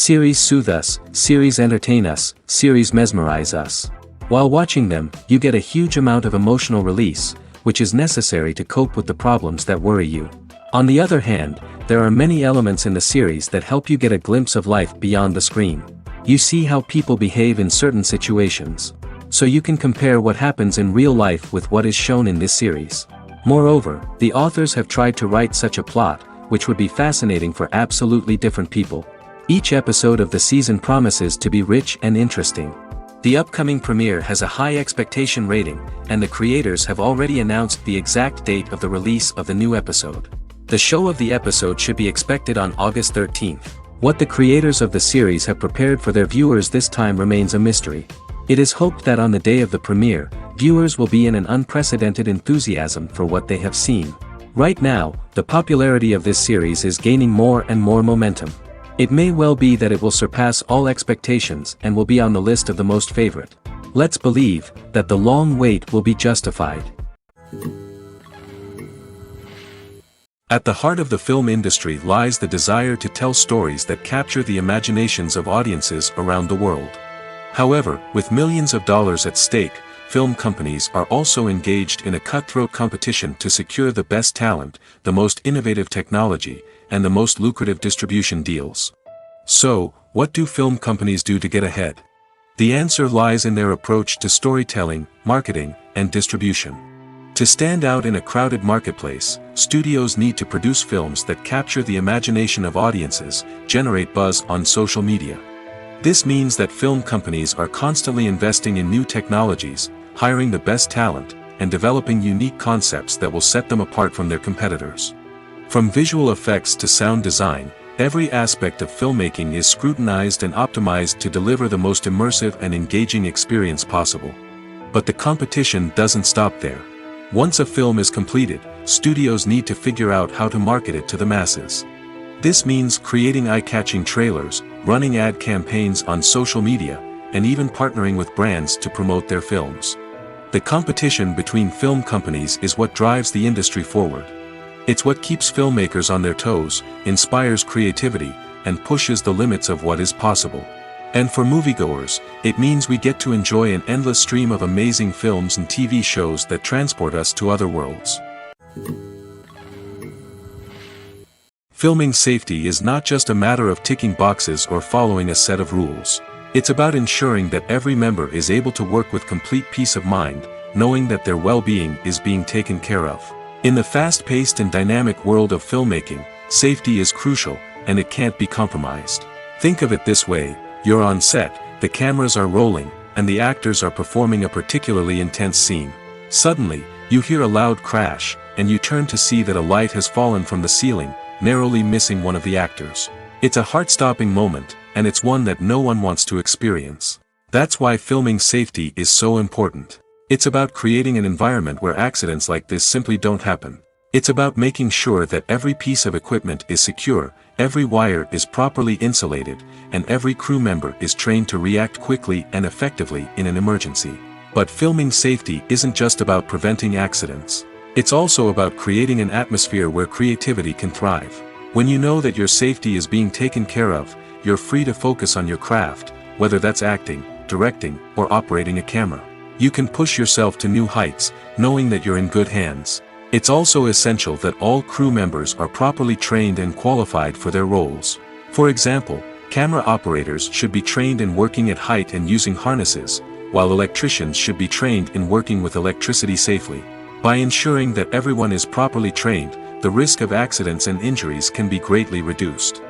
Series soothe us, series entertain us, series mesmerize us. While watching them, you get a huge amount of emotional release, which is necessary to cope with the problems that worry you. On the other hand, there are many elements in the series that help you get a glimpse of life beyond the screen. You see how people behave in certain situations. So you can compare what happens in real life with what is shown in this series. Moreover, the authors have tried to write such a plot, which would be fascinating for absolutely different people. Each episode of the season promises to be rich and interesting. The upcoming premiere has a high expectation rating, and the creators have already announced the exact date of the release of the new episode. The show of the episode should be expected on August 13th. What the creators of the series have prepared for their viewers this time remains a mystery. It is hoped that on the day of the premiere, viewers will be in an unprecedented enthusiasm for what they have seen. Right now, the popularity of this series is gaining more and more momentum. It may well be that it will surpass all expectations and will be on the list of the most favorite. Let's believe that the long wait will be justified. At the heart of the film industry lies the desire to tell stories that capture the imaginations of audiences around the world. However, with millions of dollars at stake, film companies are also engaged in a cutthroat competition to secure the best talent, the most innovative technology, and the most lucrative distribution deals. So, what do film companies do to get ahead? The answer lies in their approach to storytelling, marketing, and distribution. To stand out in a crowded marketplace, studios need to produce films that capture the imagination of audiences, generate buzz on social media. This means that film companies are constantly investing in new technologies, hiring the best talent, and developing unique concepts that will set them apart from their competitors. From visual effects to sound design, every aspect of filmmaking is scrutinized and optimized to deliver the most immersive and engaging experience possible. But the competition doesn't stop there. Once a film is completed, studios need to figure out how to market it to the masses. This means creating eye-catching trailers, running ad campaigns on social media, and even partnering with brands to promote their films. The competition between film companies is what drives the industry forward. It's what keeps filmmakers on their toes, inspires creativity, and pushes the limits of what is possible. And for moviegoers, it means we get to enjoy an endless stream of amazing films and TV shows that transport us to other worlds. Filming safety is not just a matter of ticking boxes or following a set of rules. It's about ensuring that every member is able to work with complete peace of mind, knowing that their well-being is being taken care of. In the fast-paced and dynamic world of filmmaking, safety is crucial, and it can't be compromised. Think of it this way: you're on set, the cameras are rolling, and the actors are performing a particularly intense scene. Suddenly, you hear a loud crash, and you turn to see that a light has fallen from the ceiling, narrowly missing one of the actors. It's a heart-stopping moment, and it's one that no one wants to experience. That's why filming safety is so important. It's about creating an environment where accidents like this simply don't happen. It's about making sure that every piece of equipment is secure, every wire is properly insulated, and every crew member is trained to react quickly and effectively in an emergency. But filming safety isn't just about preventing accidents. It's also about creating an atmosphere where creativity can thrive. When you know that your safety is being taken care of, you're free to focus on your craft, whether that's acting, directing, or operating a camera. You can push yourself to new heights, knowing that you're in good hands. It's also essential that all crew members are properly trained and qualified for their roles. For example, camera operators should be trained in working at height and using harnesses, while electricians should be trained in working with electricity safely. By ensuring that everyone is properly trained, the risk of accidents and injuries can be greatly reduced.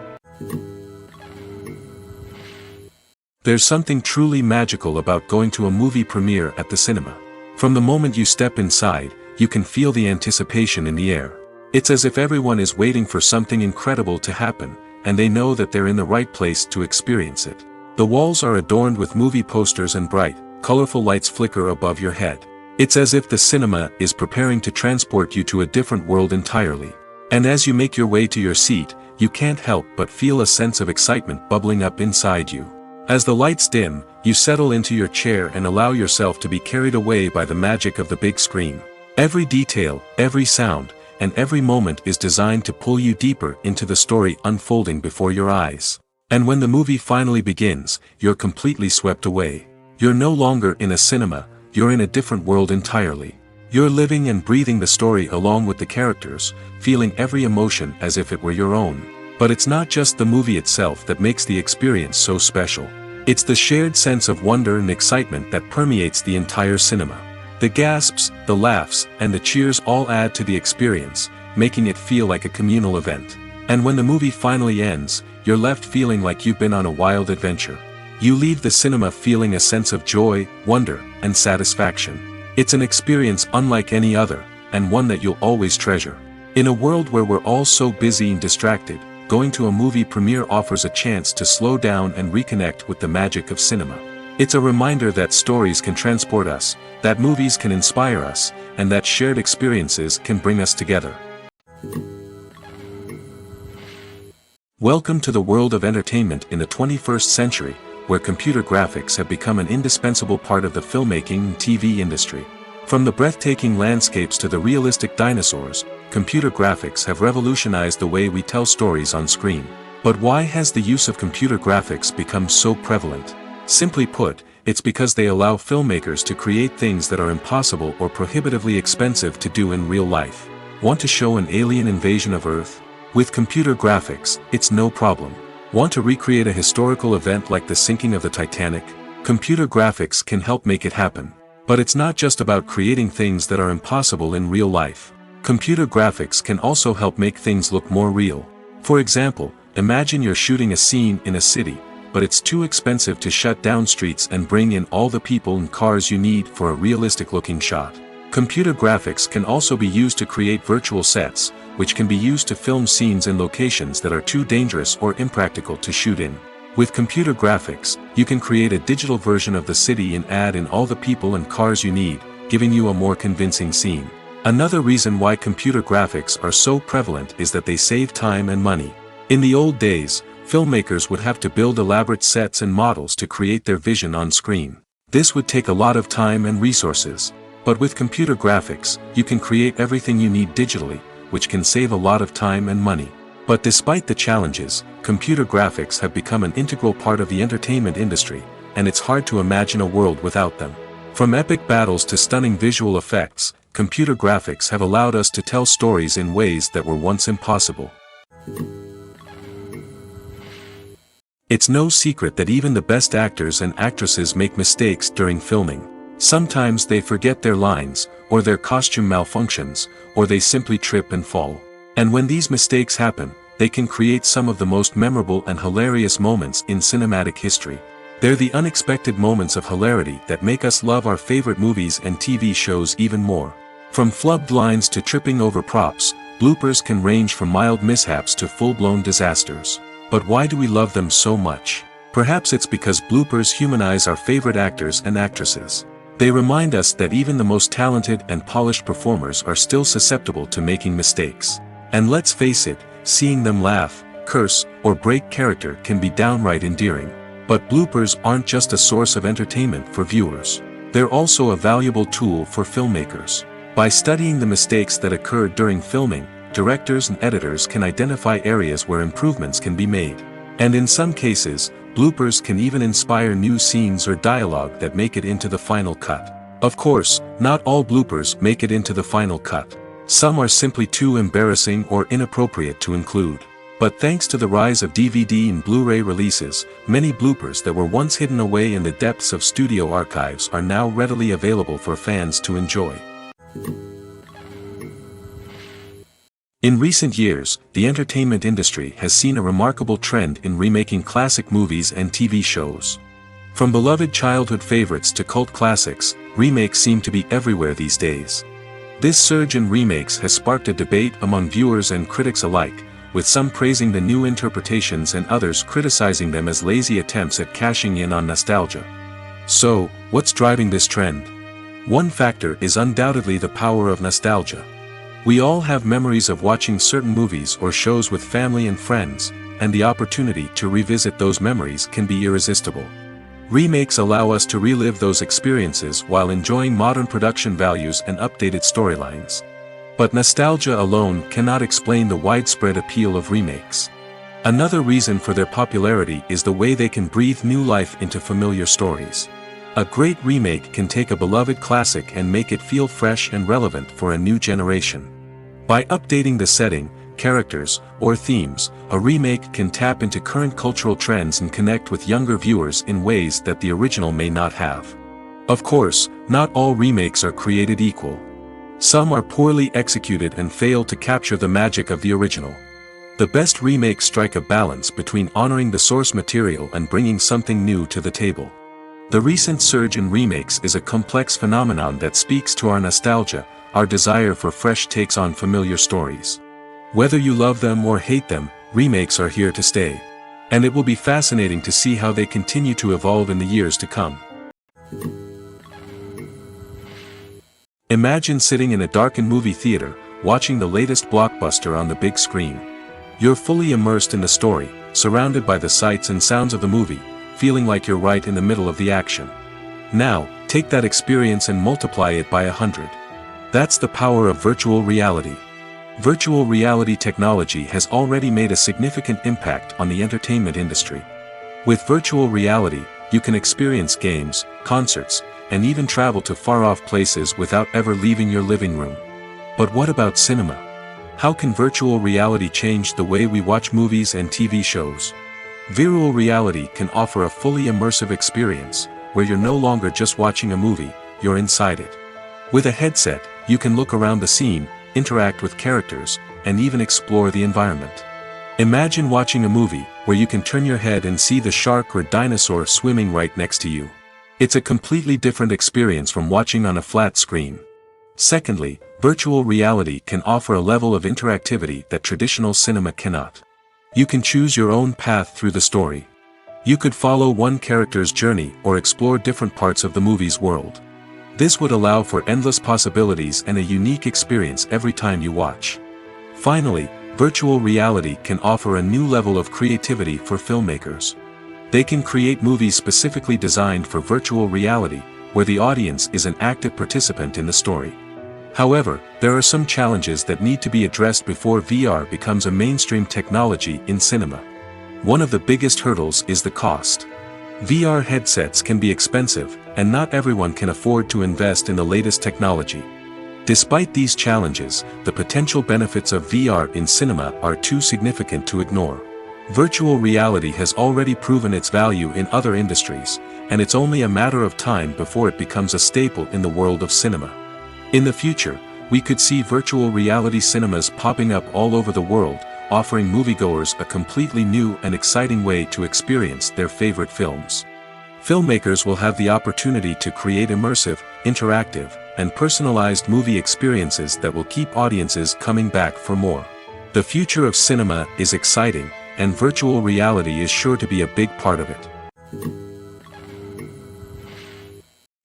There's something truly magical about going to a movie premiere at the cinema. From the moment you step inside, you can feel the anticipation in the air. It's as if everyone is waiting for something incredible to happen, and they know that they're in the right place to experience it. The walls are adorned with movie posters and bright, colorful lights flicker above your head. It's as if the cinema is preparing to transport you to a different world entirely. And as you make your way to your seat, you can't help but feel a sense of excitement bubbling up inside you. As the lights dim, you settle into your chair and allow yourself to be carried away by the magic of the big screen. Every detail, every sound, and every moment is designed to pull you deeper into the story unfolding before your eyes. And when the movie finally begins, you're completely swept away. You're no longer in a cinema, you're in a different world entirely. You're living and breathing the story along with the characters, feeling every emotion as if it were your own. But it's not just the movie itself that makes the experience so special. It's the shared sense of wonder and excitement that permeates the entire cinema. The gasps, the laughs, and the cheers all add to the experience, making it feel like a communal event. And when the movie finally ends, you're left feeling like you've been on a wild adventure. You leave the cinema feeling a sense of joy, wonder, and satisfaction. It's an experience unlike any other, and one that you'll always treasure. In a world where we're all so busy and distracted, going to a movie premiere offers a chance to slow down and reconnect with the magic of cinema. It's a reminder that stories can transport us, that movies can inspire us, and that shared experiences can bring us together. Welcome to the world of entertainment in the 21st century, where computer graphics have become an indispensable part of the filmmaking and TV industry. From the breathtaking landscapes to the realistic dinosaurs, computer graphics have revolutionized the way we tell stories on screen. But why has the use of computer graphics become so prevalent? Simply put, it's because they allow filmmakers to create things that are impossible or prohibitively expensive to do in real life. Want to show an alien invasion of Earth? With computer graphics, it's no problem. Want to recreate a historical event like the sinking of the Titanic? Computer graphics can help make it happen. But it's not just about creating things that are impossible in real life. Computer graphics can also help make things look more real. For example, imagine you're shooting a scene in a city, but it's too expensive to shut down streets and bring in all the people and cars you need for a realistic-looking shot. Computer graphics can also be used to create virtual sets, which can be used to film scenes in locations that are too dangerous or impractical to shoot in. With computer graphics, you can create a digital version of the city and add in all the people and cars you need, giving you a more convincing scene. Another reason why computer graphics are so prevalent is that they save time and money. In the old days, filmmakers would have to build elaborate sets and models to create their vision on screen. This would take a lot of time and resources. But with computer graphics, you can create everything you need digitally, which can save a lot of time and money. But despite the challenges, computer graphics have become an integral part of the entertainment industry, and it's hard to imagine a world without them. From epic battles to stunning visual effects, computer graphics have allowed us to tell stories in ways that were once impossible. It's no secret that even the best actors and actresses make mistakes during filming. Sometimes they forget their lines, or their costume malfunctions, or they simply trip and fall. And when these mistakes happen, they can create some of the most memorable and hilarious moments in cinematic history. They're the unexpected moments of hilarity that make us love our favorite movies and TV shows even more. From flubbed lines to tripping over props, bloopers can range from mild mishaps to full-blown disasters. But why do we love them so much? Perhaps it's because bloopers humanize our favorite actors and actresses. They remind us that even the most talented and polished performers are still susceptible to making mistakes. And let's face it, seeing them laugh, curse, or break character can be downright endearing. But bloopers aren't just a source of entertainment for viewers. They're also a valuable tool for filmmakers. By studying the mistakes that occurred during filming, directors and editors can identify areas where improvements can be made. And in some cases, bloopers can even inspire new scenes or dialogue that make it into the final cut. Of course, not all bloopers make it into the final cut. Some are simply too embarrassing or inappropriate to include. But thanks to the rise of DVD and Blu-ray releases, many bloopers that were once hidden away in the depths of studio archives are now readily available for fans to enjoy. In recent years, the entertainment industry has seen a remarkable trend in remaking classic movies and TV shows. From beloved childhood favorites to cult classics, remakes seem to be everywhere these days. This surge in remakes has sparked a debate among viewers and critics alike, with some praising the new interpretations and others criticizing them as lazy attempts at cashing in on nostalgia. So, what's driving this trend? One factor is undoubtedly the power of nostalgia. We all have memories of watching certain movies or shows with family and friends, and the opportunity to revisit those memories can be irresistible. Remakes allow us to relive those experiences while enjoying modern production values and updated storylines. But nostalgia alone cannot explain the widespread appeal of remakes. Another reason for their popularity is the way they can breathe new life into familiar stories. A great remake can take a beloved classic and make it feel fresh and relevant for a new generation. By updating the setting, characters, or themes, a remake can tap into current cultural trends and connect with younger viewers in ways that the original may not have. Of course, not all remakes are created equal. Some are poorly executed and fail to capture the magic of the original. The best remakes strike a balance between honoring the source material and bringing something new to the table. The recent surge in remakes is a complex phenomenon that speaks to our nostalgia, our desire for fresh takes on familiar stories. Whether you love them or hate them, remakes are here to stay. And it will be fascinating to see how they continue to evolve in the years to come. Imagine sitting in a darkened movie theater, watching the latest blockbuster on the big screen. You're fully immersed in the story, surrounded by the sights and sounds of the movie, feeling like you're right in the middle of the action. Now, take that experience and multiply it by 100. That's the power of virtual reality. Virtual reality technology has already made a significant impact on the entertainment industry. With virtual reality, you can experience games, concerts, and even travel to far-off places without ever leaving your living room. But what about cinema? How can virtual reality change the way we watch movies and TV shows? Virtual reality can offer a fully immersive experience, where you're no longer just watching a movie, you're inside it. With a headset, you can look around the scene, interact with characters, and even explore the environment. Imagine watching a movie, where you can turn your head and see the shark or dinosaur swimming right next to you. It's a completely different experience from watching on a flat screen. Secondly, virtual reality can offer a level of interactivity that traditional cinema cannot. You can choose your own path through the story. You could follow one character's journey or explore different parts of the movie's world. This would allow for endless possibilities and a unique experience every time you watch. Finally, virtual reality can offer a new level of creativity for filmmakers. They can create movies specifically designed for virtual reality, where the audience is an active participant in the story. However, there are some challenges that need to be addressed before VR becomes a mainstream technology in cinema. One of the biggest hurdles is the cost. VR headsets can be expensive, and not everyone can afford to invest in the latest technology. Despite these challenges, the potential benefits of VR in cinema are too significant to ignore. Virtual reality has already proven its value in other industries, and it's only a matter of time before it becomes a staple in the world of cinema. In the future, we could see virtual reality cinemas popping up all over the world, offering moviegoers a completely new and exciting way to experience their favorite films. Filmmakers will have the opportunity to create immersive, interactive, and personalized movie experiences that will keep audiences coming back for more. The future of cinema is exciting, and virtual reality is sure to be a big part of it.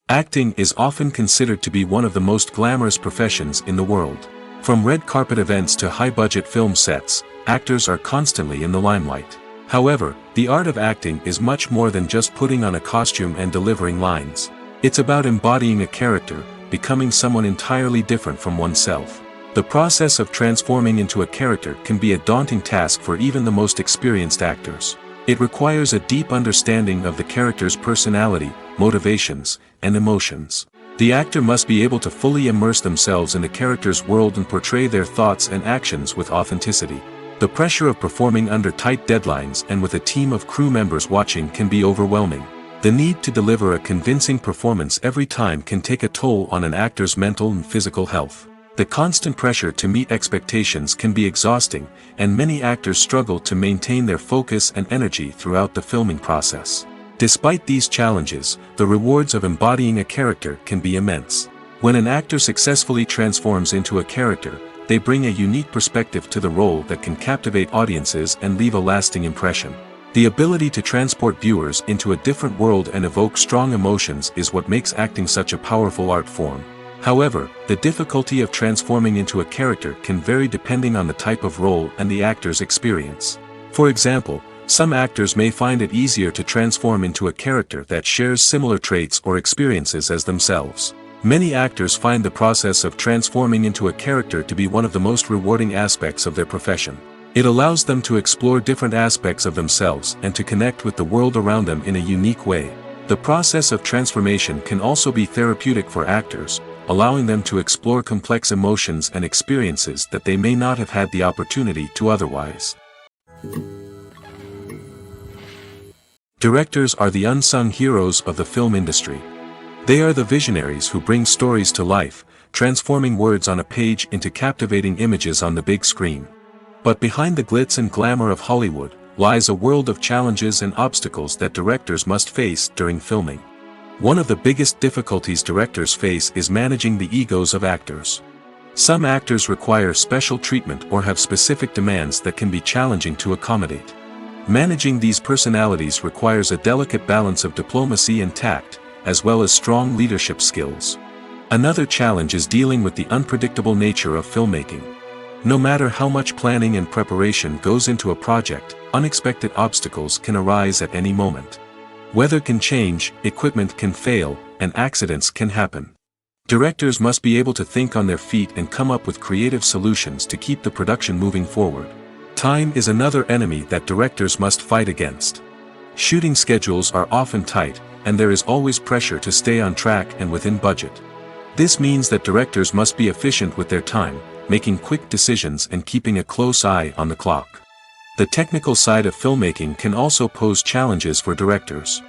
Acting is often considered to be one of the most glamorous professions in the world. From red carpet events to high-budget film sets, actors are constantly in the limelight. However, the art of acting is much more than just putting on a costume and delivering lines. It's about embodying a character, becoming someone entirely different from oneself. The process of transforming into a character can be a daunting task for even the most experienced actors. It requires a deep understanding of the character's personality, motivations, and emotions. The actor must be able to fully immerse themselves in the character's world and portray their thoughts and actions with authenticity. The pressure of performing under tight deadlines and with a team of crew members watching can be overwhelming. The need to deliver a convincing performance every time can take a toll on an actor's mental and physical health. The constant pressure to meet expectations can be exhausting, and many actors struggle to maintain their focus and energy throughout the filming process. Despite these challenges, the rewards of embodying a character can be immense. When an actor successfully transforms into a character, they bring a unique perspective to the role that can captivate audiences and leave a lasting impression. The ability to transport viewers into a different world and evoke strong emotions is what makes acting such a powerful art form. However, the difficulty of transforming into a character can vary depending on the type of role and the actor's experience. For example, some actors may find it easier to transform into a character that shares similar traits or experiences as themselves. Many actors find the process of transforming into a character to be one of the most rewarding aspects of their profession. It allows them to explore different aspects of themselves and to connect with the world around them in a unique way. The process of transformation can also be therapeutic for actors, allowing them to explore complex emotions and experiences that they may not have had the opportunity to otherwise. Directors are the unsung heroes of the film industry. They are the visionaries who bring stories to life, transforming words on a page into captivating images on the big screen. But behind the glitz and glamour of Hollywood lies a world of challenges and obstacles that directors must face during filming. One of the biggest difficulties directors face is managing the egos of actors. Some actors require special treatment or have specific demands that can be challenging to accommodate. Managing these personalities requires a delicate balance of diplomacy and tact, as well as strong leadership skills. Another challenge is dealing with the unpredictable nature of filmmaking. No matter how much planning and preparation goes into a project, unexpected obstacles can arise at any moment. Weather can change, equipment can fail, and accidents can happen. Directors must be able to think on their feet and come up with creative solutions to keep the production moving forward. Time is another enemy that directors must fight against. Shooting schedules are often tight, and there is always pressure to stay on track and within budget. This means that directors must be efficient with their time, making quick decisions and keeping a close eye on the clock. The technical side of filmmaking can also pose challenges for directors.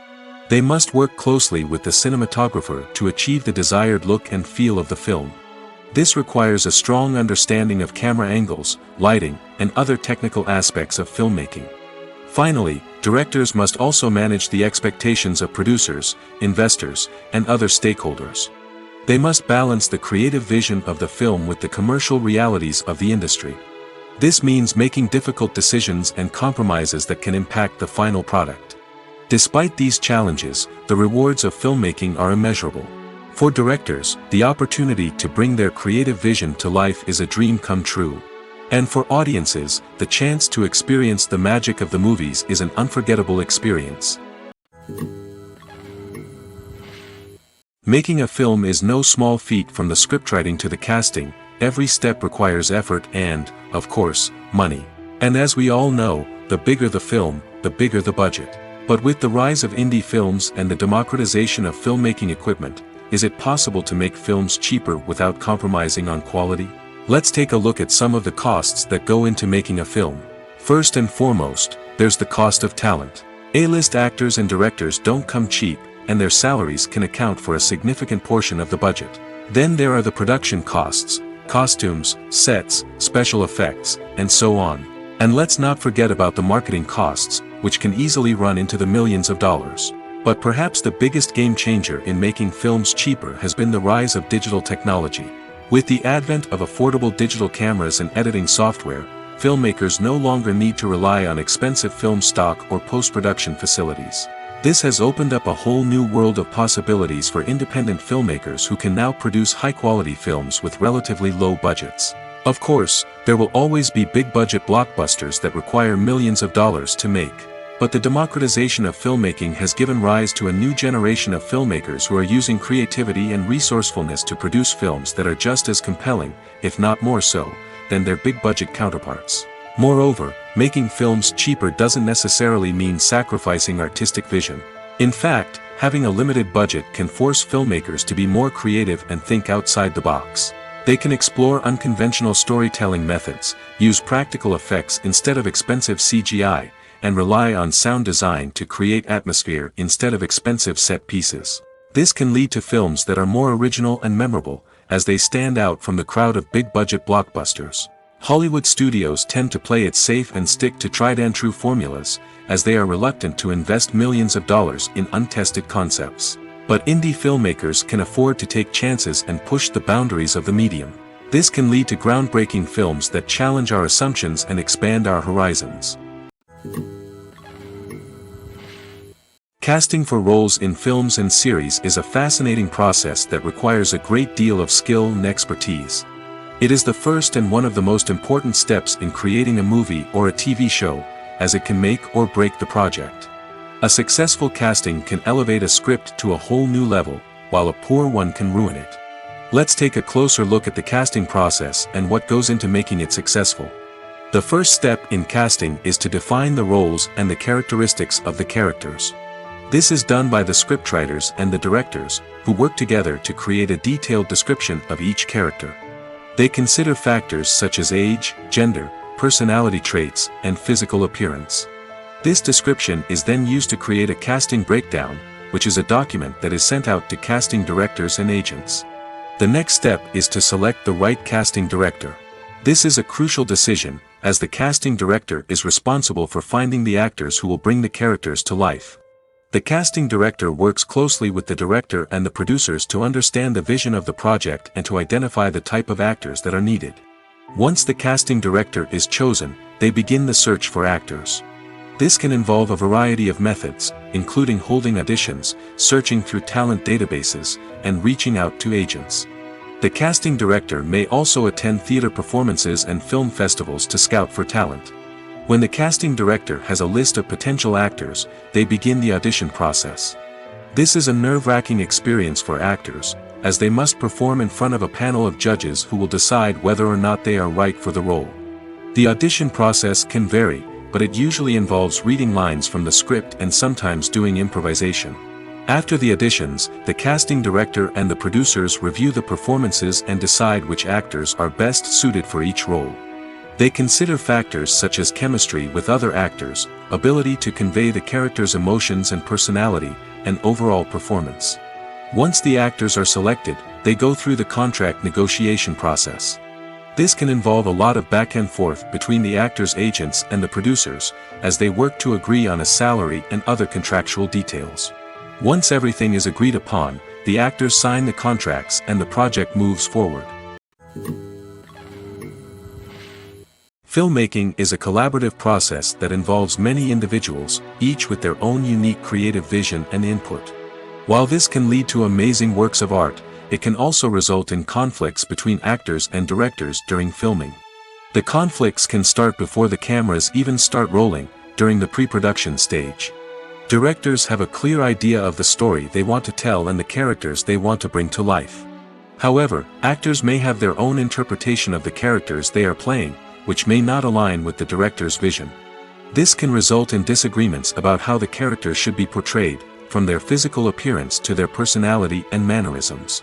They must work closely with the cinematographer to achieve the desired look and feel of the film. This requires a strong understanding of camera angles, lighting, and other technical aspects of filmmaking. Finally, directors must also manage the expectations of producers, investors, and other stakeholders. They must balance the creative vision of the film with the commercial realities of the industry. This means making difficult decisions and compromises that can impact the final product. Despite these challenges, the rewards of filmmaking are immeasurable. For directors, the opportunity to bring their creative vision to life is a dream come true. And for audiences, the chance to experience the magic of the movies is an unforgettable experience. Making a film is no small feat. From the scriptwriting to the casting, every step requires effort and, of course, money. And as we all know, the bigger the film, the bigger the budget. But with the rise of indie films and the democratization of filmmaking equipment, is it possible to make films cheaper without compromising on quality? Let's take a look at some of the costs that go into making a film. First and foremost, there's the cost of talent. A-list actors and directors don't come cheap, and their salaries can account for a significant portion of the budget. Then there are the production costs, costumes, sets, special effects, and so on. And let's not forget about the marketing costs, which can easily run into the millions of dollars. But perhaps the biggest game changer in making films cheaper has been the rise of digital technology. With the advent of affordable digital cameras and editing software, filmmakers no longer need to rely on expensive film stock or post-production facilities. This has opened up a whole new world of possibilities for independent filmmakers who can now produce high-quality films with relatively low budgets. Of course, there will always be big-budget blockbusters that require millions of dollars to make. But the democratization of filmmaking has given rise to a new generation of filmmakers who are using creativity and resourcefulness to produce films that are just as compelling, if not more so, than their big-budget counterparts. Moreover, making films cheaper doesn't necessarily mean sacrificing artistic vision. In fact, having a limited budget can force filmmakers to be more creative and think outside the box. They can explore unconventional storytelling methods, use practical effects instead of expensive CGI, and rely on sound design to create atmosphere instead of expensive set pieces. This can lead to films that are more original and memorable, as they stand out from the crowd of big-budget blockbusters. Hollywood studios tend to play it safe and stick to tried-and-true formulas, as they are reluctant to invest millions of dollars in untested concepts. But indie filmmakers can afford to take chances and push the boundaries of the medium. This can lead to groundbreaking films that challenge our assumptions and expand our horizons. Casting for roles in films and series is a fascinating process that requires a great deal of skill and expertise. It is the first and one of the most important steps in creating a movie or a TV show, as it can make or break the project. A successful casting can elevate a script to a whole new level, while a poor one can ruin it. Let's take a closer look at the casting process and what goes into making it successful. The first step in casting is to define the roles and the characteristics of the characters. This is done by the scriptwriters and the directors, who work together to create a detailed description of each character. They consider factors such as age, gender, personality traits, and physical appearance. This description is then used to create a casting breakdown, which is a document that is sent out to casting directors and agents. The next step is to select the right casting director. This is a crucial decision, as the casting director is responsible for finding the actors who will bring the characters to life. The casting director works closely with the director and the producers to understand the vision of the project and to identify the type of actors that are needed. Once the casting director is chosen, they begin the search for actors. This can involve a variety of methods, including holding auditions, searching through talent databases, and reaching out to agents. The casting director may also attend theater performances and film festivals to scout for talent. When the casting director has a list of potential actors, they begin the audition process. This is a nerve-wracking experience for actors, as they must perform in front of a panel of judges who will decide whether or not they are right for the role. The audition process can vary, but it usually involves reading lines from the script and sometimes doing improvisation. After the auditions, the casting director and the producers review the performances and decide which actors are best suited for each role. They consider factors such as chemistry with other actors, ability to convey the character's emotions and personality, and overall performance. Once the actors are selected, they go through the contract negotiation process. This can involve a lot of back and forth between the actors' agents and the producers, as they work to agree on a salary and other contractual details. Once everything is agreed upon, the actors sign the contracts and the project moves forward. Filmmaking is a collaborative process that involves many individuals, each with their own unique creative vision and input. While this can lead to amazing works of art, it can also result in conflicts between actors and directors during filming. The conflicts can start before the cameras even start rolling, during the pre-production stage. Directors have a clear idea of the story they want to tell and the characters they want to bring to life. However, actors may have their own interpretation of the characters they are playing, which may not align with the director's vision. This can result in disagreements about how the characters should be portrayed, from their physical appearance to their personality and mannerisms.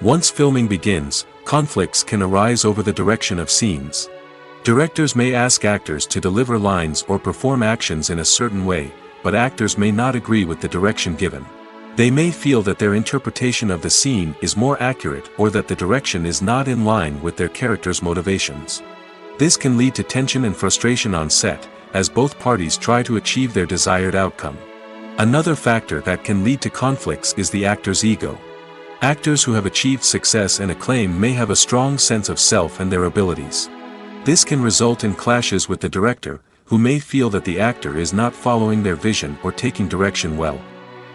Once filming begins, conflicts can arise over the direction of scenes. Directors may ask actors to deliver lines or perform actions in a certain way, but actors may not agree with the direction given. They may feel that their interpretation of the scene is more accurate or that the direction is not in line with their character's motivations. This can lead to tension and frustration on set, as both parties try to achieve their desired outcome. Another factor that can lead to conflicts is the actor's ego. Actors who have achieved success and acclaim may have a strong sense of self and their abilities. This can result in clashes with the director, who may feel that the actor is not following their vision or taking direction well.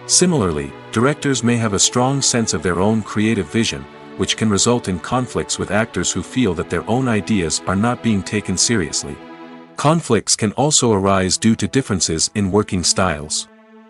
Similarly, directors may have a strong sense of their own creative vision, which can result in conflicts with actors who feel that their own ideas are not being taken seriously. Conflicts can also arise due to differences in working styles.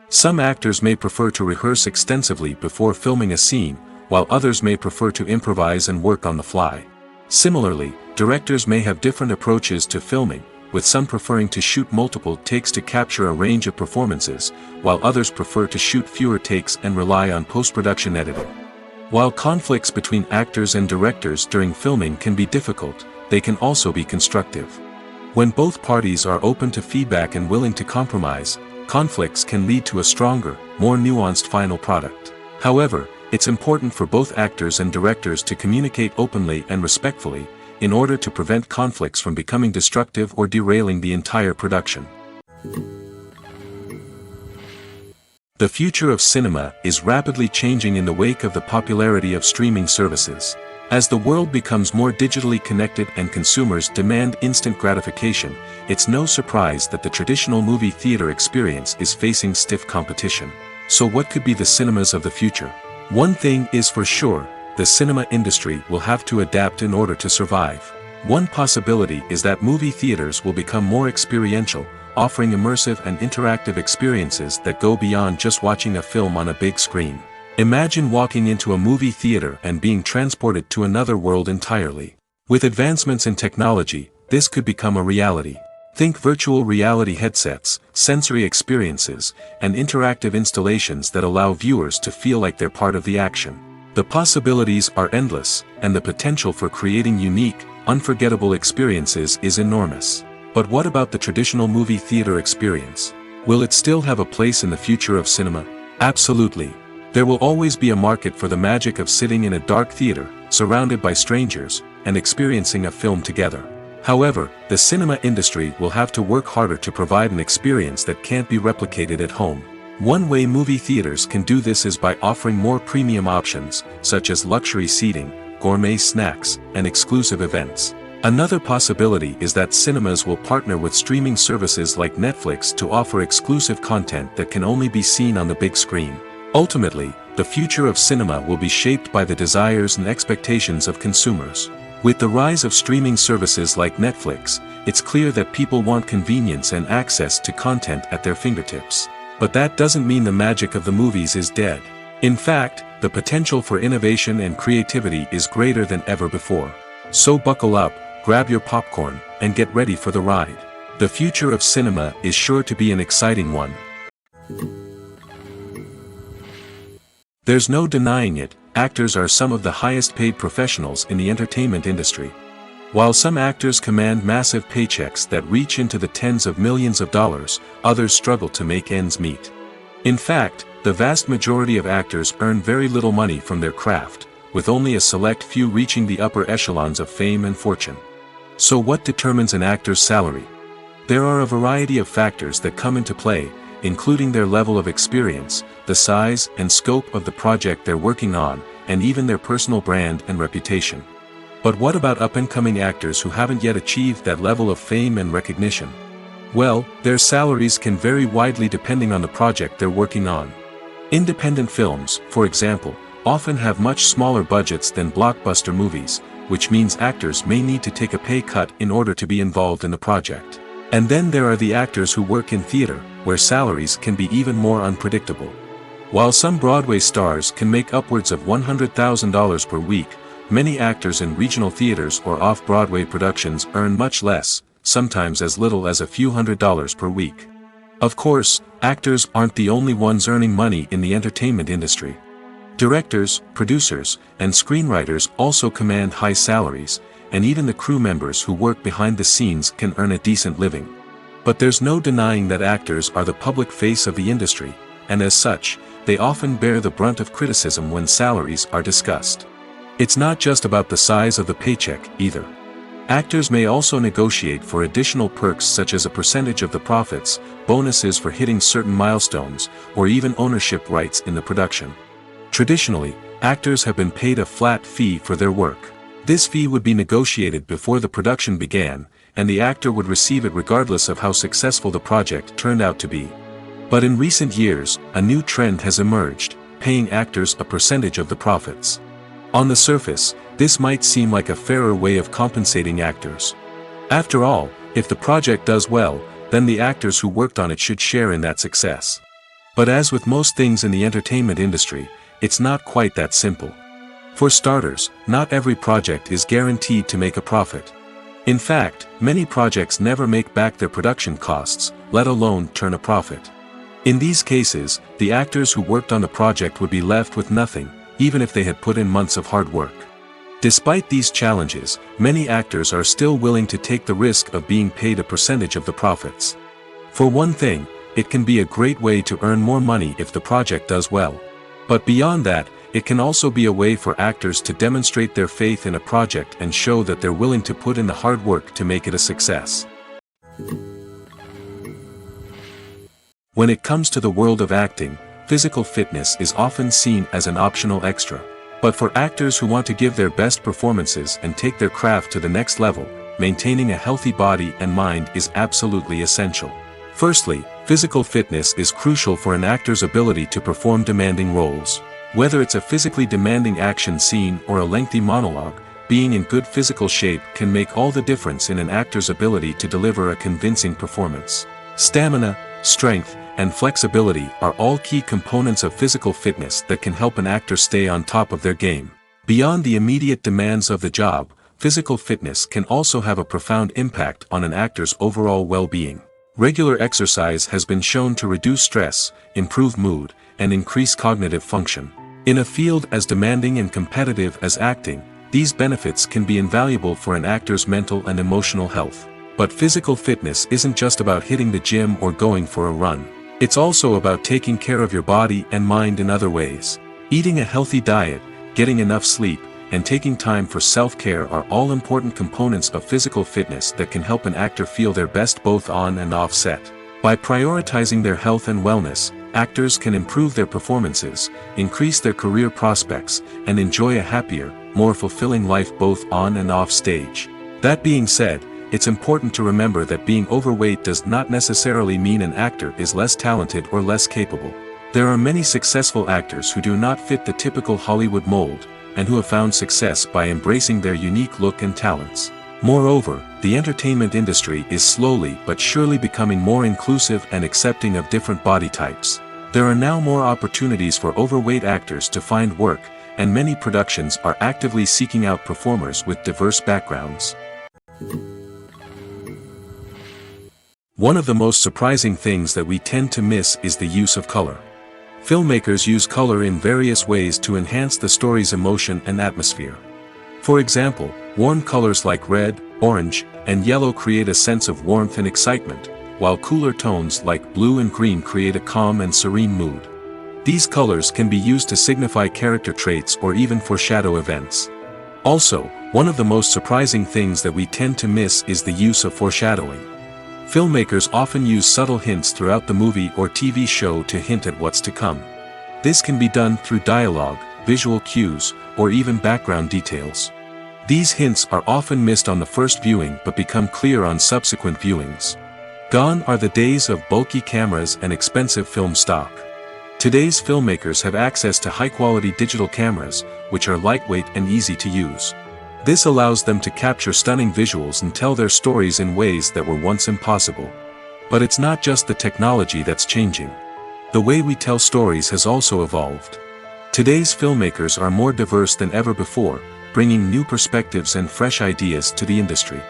Some actors may prefer to rehearse extensively before filming a scene, while others may prefer to improvise and work on the fly. Similarly, directors may have different approaches to filming, with some preferring to shoot multiple takes to capture a range of performances, while others prefer to shoot fewer takes and rely on post-production editing. While conflicts between actors and directors during filming can be difficult, they can also be constructive. When both parties are open to feedback and willing to compromise, conflicts can lead to a stronger, more nuanced final product. However, it's important for both actors and directors to communicate openly and respectfully, in order to prevent conflicts from becoming destructive or derailing the entire production. The future of cinema is rapidly changing in the wake of the popularity of streaming services. As the world becomes more digitally connected and consumers demand instant gratification, it's no surprise that the traditional movie theater experience is facing stiff competition. So what could be the cinemas of the future? One thing is for sure, the cinema industry will have to adapt in order to survive. One possibility is that movie theaters will become more experiential, offering immersive and interactive experiences that go beyond just watching a film on a big screen. Imagine walking into a movie theater and being transported to another world entirely. With advancements in technology, this could become a reality. Think virtual reality headsets, sensory experiences, and interactive installations that allow viewers to feel like they're part of the action. The possibilities are endless, and the potential for creating unique, unforgettable experiences is enormous. But what about the traditional movie theater experience? Will it still have a place in the future of cinema? Absolutely. There will always be a market for the magic of sitting in a dark theater, surrounded by strangers, and experiencing a film together. However, the cinema industry will have to work harder to provide an experience that can't be replicated at home. One way movie theaters can do this is by offering more premium options, such as luxury seating, gourmet snacks, and exclusive events. Another possibility is that cinemas will partner with streaming services like Netflix to offer exclusive content that can only be seen on the big screen. Ultimately, the future of cinema will be shaped by the desires and expectations of consumers. With the rise of streaming services like Netflix, it's clear that people want convenience and access to content at their fingertips. But that doesn't mean the magic of the movies is dead. In fact, the potential for innovation and creativity is greater than ever before. So buckle up, grab your popcorn, and get ready for the ride. The future of cinema is sure to be an exciting one. There's no denying it, actors are some of the highest paid professionals in the entertainment industry. While some actors command massive paychecks that reach into the tens of millions of dollars, others struggle to make ends meet. In fact, the vast majority of actors earn very little money from their craft, with only a select few reaching the upper echelons of fame and fortune. So what determines an actor's salary? There are a variety of factors that come into play, including their level of experience, the size and scope of the project they're working on, and even their personal brand and reputation. But what about up-and-coming actors who haven't yet achieved that level of fame and recognition? Well, their salaries can vary widely depending on the project they're working on. Independent films, for example, often have much smaller budgets than blockbuster movies, which means actors may need to take a pay cut in order to be involved in the project. And then there are the actors who work in theater, where salaries can be even more unpredictable. While some Broadway stars can make upwards of $100,000 per week, many actors in regional theaters or off-Broadway productions earn much less, sometimes as little as a few $100s per week. Of course, actors aren't the only ones earning money in the entertainment industry. Directors, producers, and screenwriters also command high salaries, and even the crew members who work behind the scenes can earn a decent living. But there's no denying that actors are the public face of the industry, and as such, they often bear the brunt of criticism when salaries are discussed. It's not just about the size of the paycheck, either. Actors may also negotiate for additional perks such as a percentage of the profits, bonuses for hitting certain milestones, or even ownership rights in the production. Traditionally, actors have been paid a flat fee for their work. This fee would be negotiated before the production began, and the actor would receive it regardless of how successful the project turned out to be. But in recent years, a new trend has emerged, paying actors a percentage of the profits. On the surface, this might seem like a fairer way of compensating actors. After all, if the project does well, then the actors who worked on it should share in that success. But as with most things in the entertainment industry, it's not quite that simple. For starters, not every project is guaranteed to make a profit. In fact, many projects never make back their production costs, let alone turn a profit. In these cases, the actors who worked on the project would be left with nothing, even if they had put in months of hard work. Despite these challenges, many actors are still willing to take the risk of being paid a percentage of the profits. For one thing, it can be a great way to earn more money if the project does well. But beyond that, it can also be a way for actors to demonstrate their faith in a project and show that they're willing to put in the hard work to make it a success. When it comes to the world of acting, physical fitness is often seen as an optional extra. But for actors who want to give their best performances and take their craft to the next level, maintaining a healthy body and mind is absolutely essential. Firstly, physical fitness is crucial for an actor's ability to perform demanding roles. Whether it's a physically demanding action scene or a lengthy monologue, being in good physical shape can make all the difference in an actor's ability to deliver a convincing performance. Stamina, strength, and flexibility are all key components of physical fitness that can help an actor stay on top of their game. Beyond the immediate demands of the job, physical fitness can also have a profound impact on an actor's overall well-being. Regular exercise has been shown to reduce stress, improve mood, and increase cognitive function. In a field as demanding and competitive as acting, these benefits can be invaluable for an actor's mental and emotional health. But physical fitness isn't just about hitting the gym or going for a run. It's also about taking care of your body and mind in other ways. Eating a healthy diet, getting enough sleep, and taking time for self-care are all important components of physical fitness that can help an actor feel their best both on and off set. By prioritizing their health and wellness, actors can improve their performances, increase their career prospects, and enjoy a happier, more fulfilling life both on and off stage. That being said, it's important to remember that being overweight does not necessarily mean an actor is less talented or less capable. There are many successful actors who do not fit the typical Hollywood mold, and who have found success by embracing their unique look and talents. Moreover, the entertainment industry is slowly but surely becoming more inclusive and accepting of different body types. There are now more opportunities for overweight actors to find work, and many productions are actively seeking out performers with diverse backgrounds. One of the most surprising things that we tend to miss is the use of color. Filmmakers use color in various ways to enhance the story's emotion and atmosphere. For example, warm colors like red, orange, and yellow create a sense of warmth and excitement, while cooler tones like blue and green create a calm and serene mood. These colors can be used to signify character traits or even foreshadow events. Also, one of the most surprising things that we tend to miss is the use of foreshadowing. Filmmakers often use subtle hints throughout the movie or TV show to hint at what's to come. This can be done through dialogue, visual cues, or even background details. These hints are often missed on the first viewing but become clear on subsequent viewings. Gone are the days of bulky cameras and expensive film stock. Today's filmmakers have access to high-quality digital cameras, which are lightweight and easy to use. This allows them to capture stunning visuals and tell their stories in ways that were once impossible. But it's not just the technology that's changing. The way we tell stories has also evolved. Today's filmmakers are more diverse than ever before, bringing new perspectives and fresh ideas to the industry.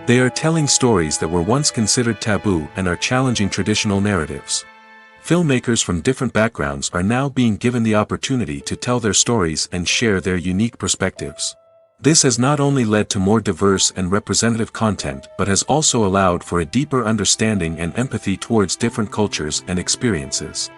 They are telling stories that were once considered taboo and are challenging traditional narratives. Filmmakers from different backgrounds are now being given the opportunity to tell their stories and share their unique perspectives. This has not only led to more diverse and representative content but has also allowed for a deeper understanding and empathy towards different cultures and experiences.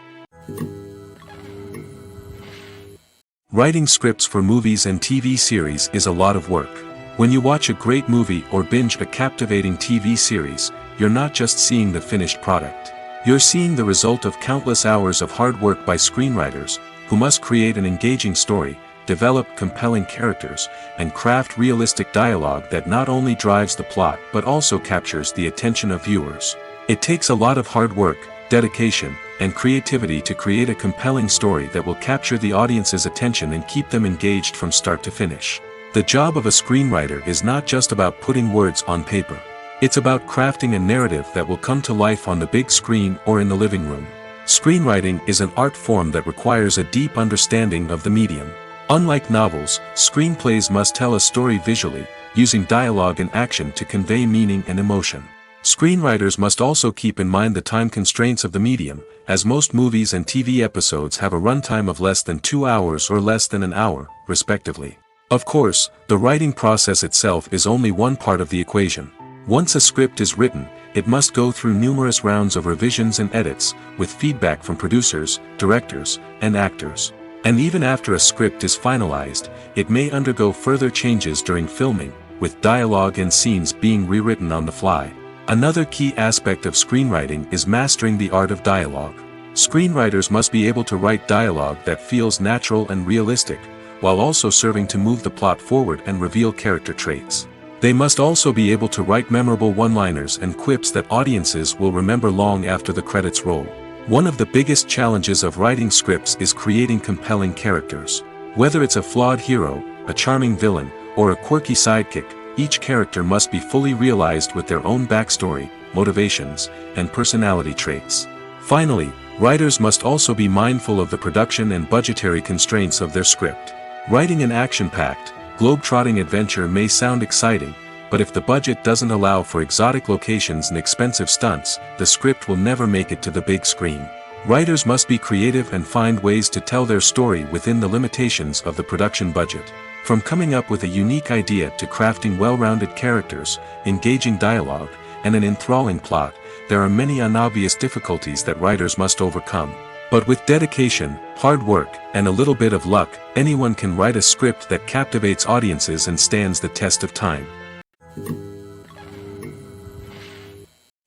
Writing scripts for movies and TV series is a lot of work. When you watch a great movie or binge a captivating TV series, you're not just seeing the finished product. You're seeing the result of countless hours of hard work by screenwriters, who must create an engaging story, develop compelling characters, and craft realistic dialogue that not only drives the plot but also captures the attention of viewers. It takes a lot of hard work, dedication, and creativity to create a compelling story that will capture the audience's attention and keep them engaged from start to finish. The job of a screenwriter is not just about putting words on paper. It's about crafting a narrative that will come to life on the big screen or in the living room. Screenwriting is an art form that requires a deep understanding of the medium. Unlike novels, screenplays must tell a story visually, using dialogue and action to convey meaning and emotion. Screenwriters must also keep in mind the time constraints of the medium, as most movies and TV episodes have a runtime of less than 2 hours or less than an hour, respectively. Of course, the writing process itself is only one part of the equation. Once a script is written, it must go through numerous rounds of revisions and edits, with feedback from producers, directors, and actors. And even after a script is finalized, it may undergo further changes during filming, with dialogue and scenes being rewritten on the fly. Another key aspect of screenwriting is mastering the art of dialogue. Screenwriters must be able to write dialogue that feels natural and realistic, while also serving to move the plot forward and reveal character traits. They must also be able to write memorable one-liners and quips that audiences will remember long after the credits roll. One of the biggest challenges of writing scripts is creating compelling characters. Whether it's a flawed hero, a charming villain, or a quirky sidekick, each character must be fully realized with their own backstory, motivations, and personality traits. Finally, writers must also be mindful of the production and budgetary constraints of their script. Writing an action-packed, globe-trotting adventure may sound exciting, but if the budget doesn't allow for exotic locations and expensive stunts, the script will never make it to the big screen. Writers must be creative and find ways to tell their story within the limitations of the production budget. From coming up with a unique idea to crafting well-rounded characters, engaging dialogue, and an enthralling plot, there are many unobvious difficulties that writers must overcome. But with dedication, hard work, and a little bit of luck, anyone can write a script that captivates audiences and stands the test of time.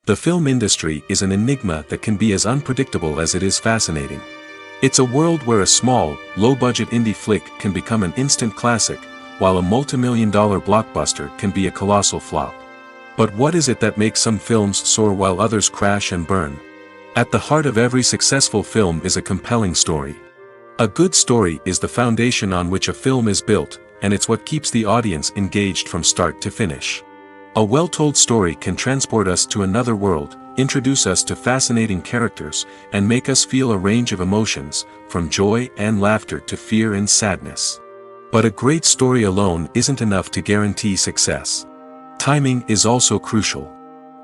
The film industry is an enigma that can be as unpredictable as it is fascinating. It's a world where a small, low-budget indie flick can become an instant classic, while a multi-million-dollar blockbuster can be a colossal flop. But what is it that makes some films soar while others crash and burn? At the heart of every successful film is a compelling story. A good story is the foundation on which a film is built, and it's what keeps the audience engaged from start to finish. A well-told story can transport us to another world, introduce us to fascinating characters, and make us feel a range of emotions, from joy and laughter to fear and sadness. But a great story alone isn't enough to guarantee success. Timing is also crucial.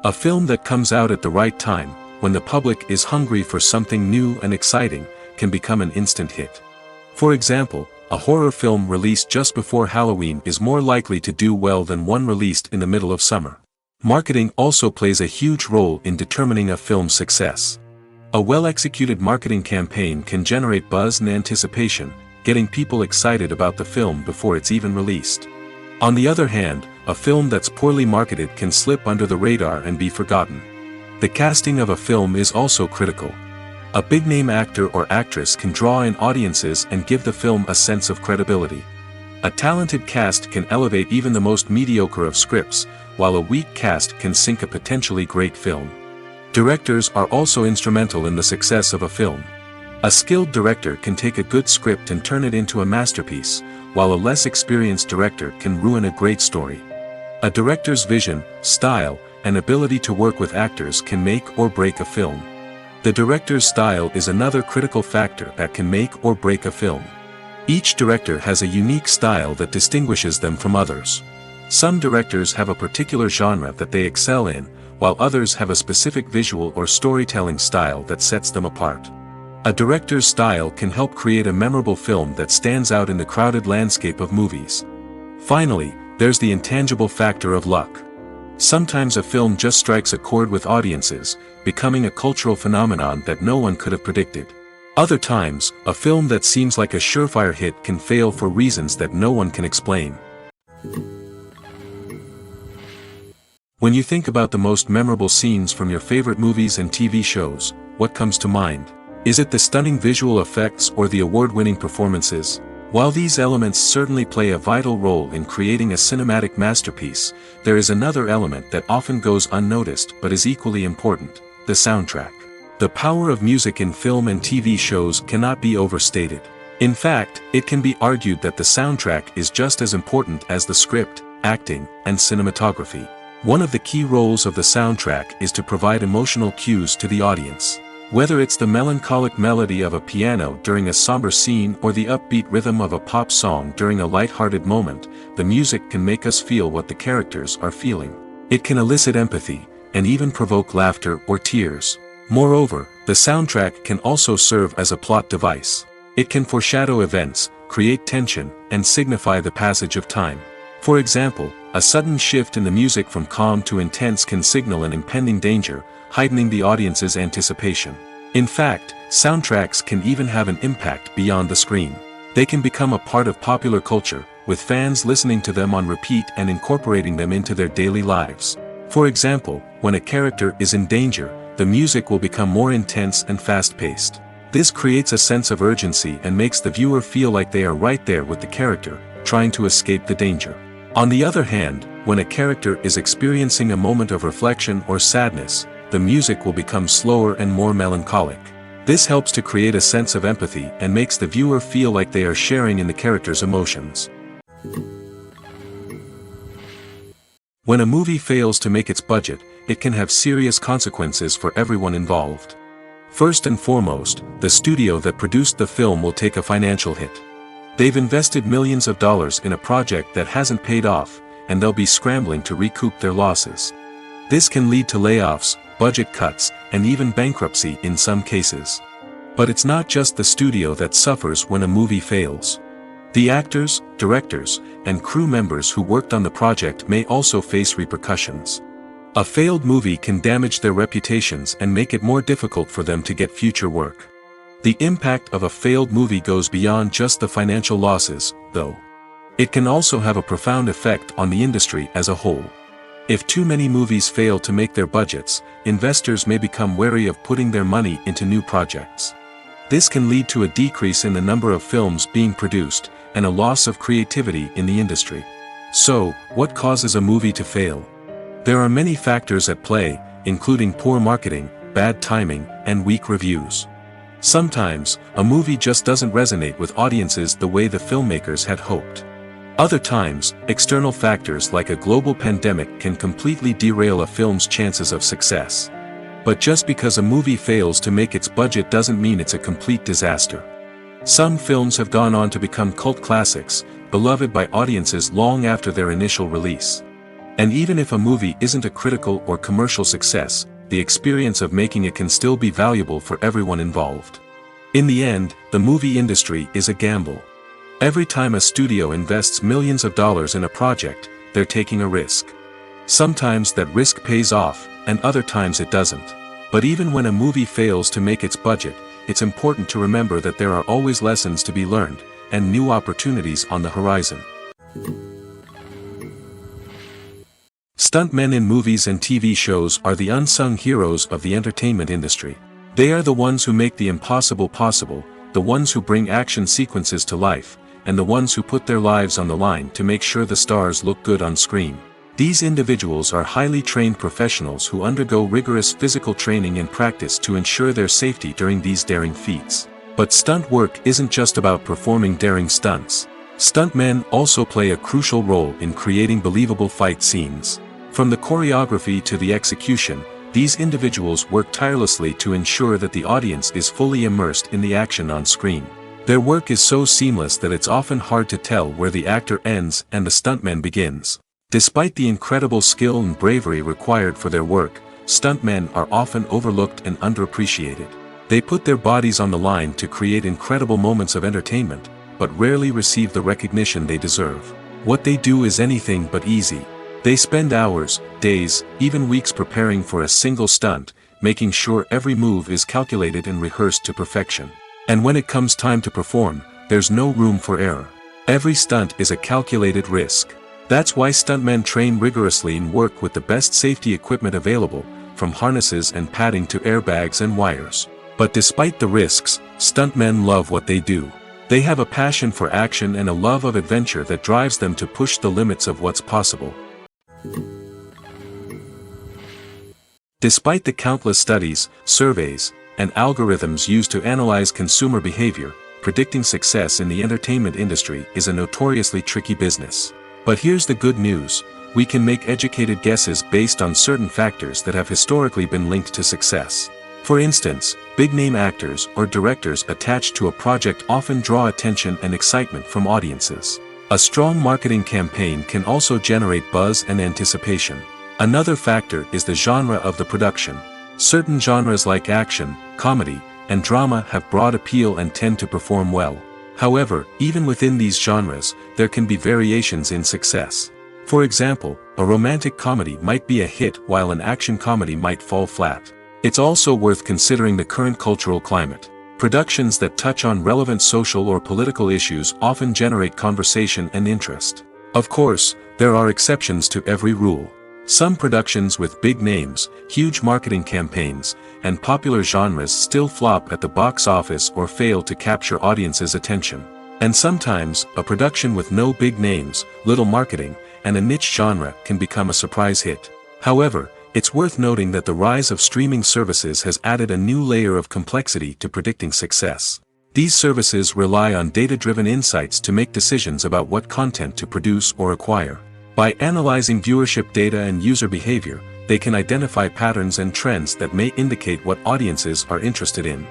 A film that comes out at the right time, when the public is hungry for something new and exciting, can become an instant hit. For example, a horror film released just before Halloween is more likely to do well than one released in the middle of summer. Marketing also plays a huge role in determining a film's success. A well-executed marketing campaign can generate buzz and anticipation, getting people excited about the film before it's even released. On the other hand, a film that's poorly marketed can slip under the radar and be forgotten. The casting of a film is also critical. A big-name actor or actress can draw in audiences and give the film a sense of credibility. A talented cast can elevate even the most mediocre of scripts, while a weak cast can sink a potentially great film. Directors are also instrumental in the success of a film. A skilled director can take a good script and turn it into a masterpiece, while a less experienced director can ruin a great story. A director's vision, style, and ability to work with actors can make or break a film. The director's style is another critical factor that can make or break a film. Each director has a unique style that distinguishes them from others. Some directors have a particular genre that they excel in, while others have a specific visual or storytelling style that sets them apart. A director's style can help create a memorable film that stands out in the crowded landscape of movies. Finally, there's the intangible factor of luck. Sometimes a film just strikes a chord with audiences, becoming a cultural phenomenon that no one could have predicted. Other times, a film that seems like a surefire hit can fail for reasons that no one can explain. When you think about the most memorable scenes from your favorite movies and TV shows, what comes to mind? Is it the stunning visual effects or the award-winning performances? While these elements certainly play a vital role in creating a cinematic masterpiece, there is another element that often goes unnoticed but is equally important: the soundtrack. The power of music in film and TV shows cannot be overstated. In fact, it can be argued that the soundtrack is just as important as the script, acting, and cinematography. One of the key roles of the soundtrack is to provide emotional cues to the audience. Whether it's the melancholic melody of a piano during a somber scene or the upbeat rhythm of a pop song during a light-hearted moment, the music can make us feel what the characters are feeling. It can elicit empathy, and even provoke laughter or tears. Moreover, the soundtrack can also serve as a plot device. It can foreshadow events, create tension, and signify the passage of time. For example, a sudden shift in the music from calm to intense can signal an impending danger, heightening the audience's anticipation. In fact, soundtracks can even have an impact beyond the screen. They can become a part of popular culture, with fans listening to them on repeat and incorporating them into their daily lives. For example, when a character is in danger, the music will become more intense and fast-paced. This creates a sense of urgency and makes the viewer feel like they are right there with the character, trying to escape the danger. On the other hand, when a character is experiencing a moment of reflection or sadness, the music will become slower and more melancholic. This helps to create a sense of empathy and makes the viewer feel like they are sharing in the character's emotions. When a movie fails to make its budget, it can have serious consequences for everyone involved. First and foremost, the studio that produced the film will take a financial hit. They've invested millions of dollars in a project that hasn't paid off, and they'll be scrambling to recoup their losses. This can lead to layoffs, budget cuts, and even bankruptcy in some cases. But it's not just the studio that suffers when a movie fails. The actors, directors, and crew members who worked on the project may also face repercussions. A failed movie can damage their reputations and make it more difficult for them to get future work. The impact of a failed movie goes beyond just the financial losses, though. It can also have a profound effect on the industry as a whole. If too many movies fail to make their budgets, investors may become wary of putting their money into new projects. This can lead to a decrease in the number of films being produced, and a loss of creativity in the industry. So, what causes a movie to fail? There are many factors at play, including poor marketing, bad timing, and weak reviews. Sometimes, a movie just doesn't resonate with audiences the way the filmmakers had hoped. Other times, external factors like a global pandemic can completely derail a film's chances of success. But just because a movie fails to make its budget doesn't mean it's a complete disaster. Some films have gone on to become cult classics, beloved by audiences long after their initial release. And even if a movie isn't a critical or commercial success, the experience of making it can still be valuable for everyone involved. In the end, the movie industry is a gamble. Every time a studio invests millions of dollars in a project, they're taking a risk. Sometimes that risk pays off, and other times it doesn't. But even when a movie fails to make its budget, it's important to remember that there are always lessons to be learned, and new opportunities on the horizon. Stuntmen in movies and TV shows are the unsung heroes of the entertainment industry. They are the ones who make the impossible possible, the ones who bring action sequences to life, and the ones who put their lives on the line to make sure the stars look good on screen. These individuals are highly trained professionals who undergo rigorous physical training and practice to ensure their safety during these daring feats. But stunt work isn't just about performing daring stunts. Stuntmen also play a crucial role in creating believable fight scenes. From the choreography to the execution, these individuals work tirelessly to ensure that the audience is fully immersed in the action on screen. Their work is so seamless that it's often hard to tell where the actor ends and the stuntman begins. Despite the incredible skill and bravery required for their work, stuntmen are often overlooked and underappreciated. They put their bodies on the line to create incredible moments of entertainment, but rarely receive the recognition they deserve. What they do is anything but easy. They spend hours, days, even weeks preparing for a single stunt, making sure every move is calculated and rehearsed to perfection. And when it comes time to perform, there's no room for error. Every stunt is a calculated risk. That's why stuntmen train rigorously and work with the best safety equipment available, from harnesses and padding to airbags and wires. But despite the risks, stuntmen love what they do. They have a passion for action and a love of adventure that drives them to push the limits of what's possible. Despite the countless studies, surveys, and algorithms used to analyze consumer behavior, predicting success in the entertainment industry is a notoriously tricky business. But here's the good news: we can make educated guesses based on certain factors that have historically been linked to success. For instance, big-name actors or directors attached to a project often draw attention and excitement from audiences. A strong marketing campaign can also generate buzz and anticipation. Another factor is the genre of the production. Certain genres like action, comedy, and drama have broad appeal and tend to perform well. However, even within these genres, there can be variations in success. For example, a romantic comedy might be a hit while an action comedy might fall flat. It's also worth considering the current cultural climate. Productions that touch on relevant social or political issues often generate conversation and interest. Of course, there are exceptions to every rule. Some productions with big names, huge marketing campaigns, and popular genres still flop at the box office or fail to capture audiences' attention. And sometimes, a production with no big names, little marketing, and a niche genre can become a surprise hit. However, it's worth noting that the rise of streaming services has added a new layer of complexity to predicting success. These services rely on data-driven insights to make decisions about what content to produce or acquire. By analyzing viewership data and user behavior, they can identify patterns and trends that may indicate what audiences are interested in.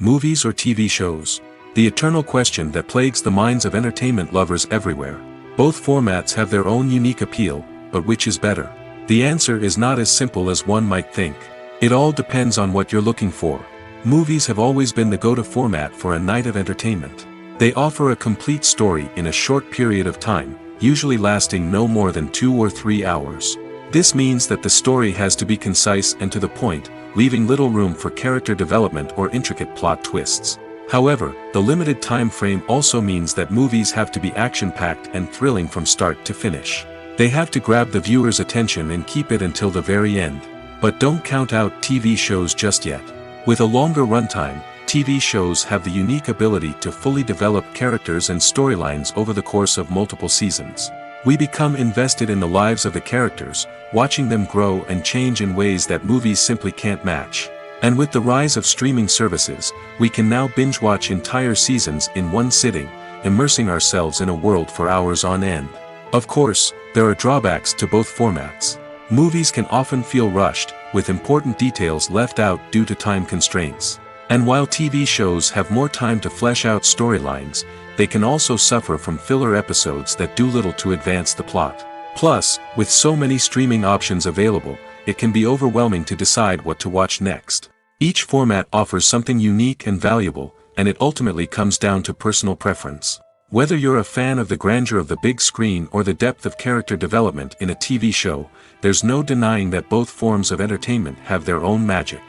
Movies or TV shows? The eternal question that plagues the minds of entertainment lovers everywhere. Both formats have their own unique appeal, but which is better? The answer is not as simple as one might think. It all depends on what you're looking for. Movies have always been the go-to format for a night of entertainment. They offer a complete story in a short period of time, usually lasting no more than 2 or 3 hours. This means that the story has to be concise and to the point, leaving little room for character development or intricate plot twists. However, the limited time frame also means that movies have to be action-packed and thrilling from start to finish. They have to grab the viewer's attention and keep it until the very end. But don't count out TV shows just yet. With a longer runtime, TV shows have the unique ability to fully develop characters and storylines over the course of multiple seasons. We become invested in the lives of the characters, watching them grow and change in ways that movies simply can't match. And with the rise of streaming services, we can now binge-watch entire seasons in one sitting, immersing ourselves in a world for hours on end. Of course, there are drawbacks to both formats. Movies can often feel rushed, with important details left out due to time constraints. And while TV shows have more time to flesh out storylines, they can also suffer from filler episodes that do little to advance the plot. Plus, with so many streaming options available, it can be overwhelming to decide what to watch next. Each format offers something unique and valuable, and it ultimately comes down to personal preference. Whether you're a fan of the grandeur of the big screen or the depth of character development in a TV show, there's no denying that both forms of entertainment have their own magic.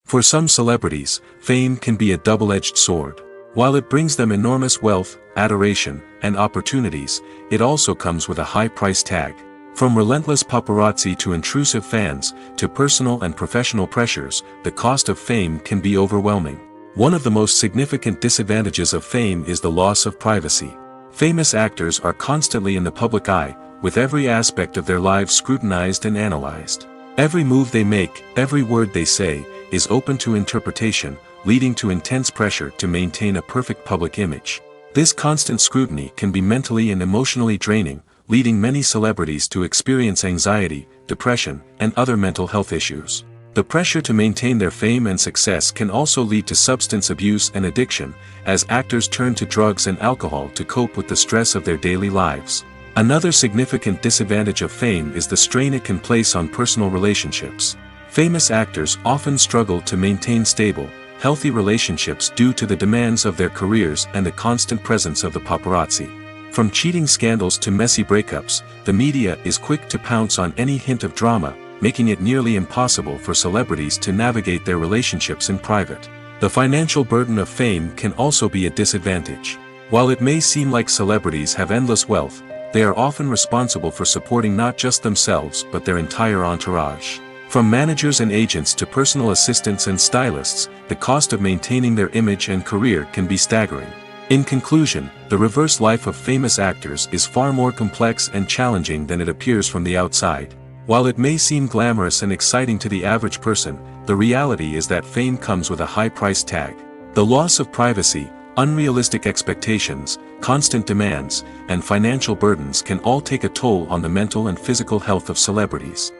For some celebrities, fame can be a double-edged sword. While it brings them enormous wealth, adoration, and opportunities, it also comes with a high price tag. From relentless paparazzi to intrusive fans, to personal and professional pressures, the cost of fame can be overwhelming. One of the most significant disadvantages of fame is the loss of privacy. Famous actors are constantly in the public eye, with every aspect of their lives scrutinized and analyzed. Every move they make, every word they say, is open to interpretation, leading to intense pressure to maintain a perfect public image. This constant scrutiny can be mentally and emotionally draining, leading many celebrities to experience anxiety, depression, and other mental health issues. The pressure to maintain their fame and success can also lead to substance abuse and addiction, as actors turn to drugs and alcohol to cope with the stress of their daily lives. Another significant disadvantage of fame is the strain it can place on personal relationships. Famous actors often struggle to maintain stable, healthy relationships due to the demands of their careers and the constant presence of the paparazzi. From cheating scandals to messy breakups, the media is quick to pounce on any hint of drama, making it nearly impossible for celebrities to navigate their relationships in private. The financial burden of fame can also be a disadvantage. While it may seem like celebrities have endless wealth, they are often responsible for supporting not just themselves but their entire entourage. From managers and agents to personal assistants and stylists, the cost of maintaining their image and career can be staggering. In conclusion, the reverse life of famous actors is far more complex and challenging than it appears from the outside. While it may seem glamorous and exciting to the average person, the reality is that fame comes with a high price tag. The loss of privacy, unrealistic expectations, constant demands, and financial burdens can all take a toll on the mental and physical health of celebrities.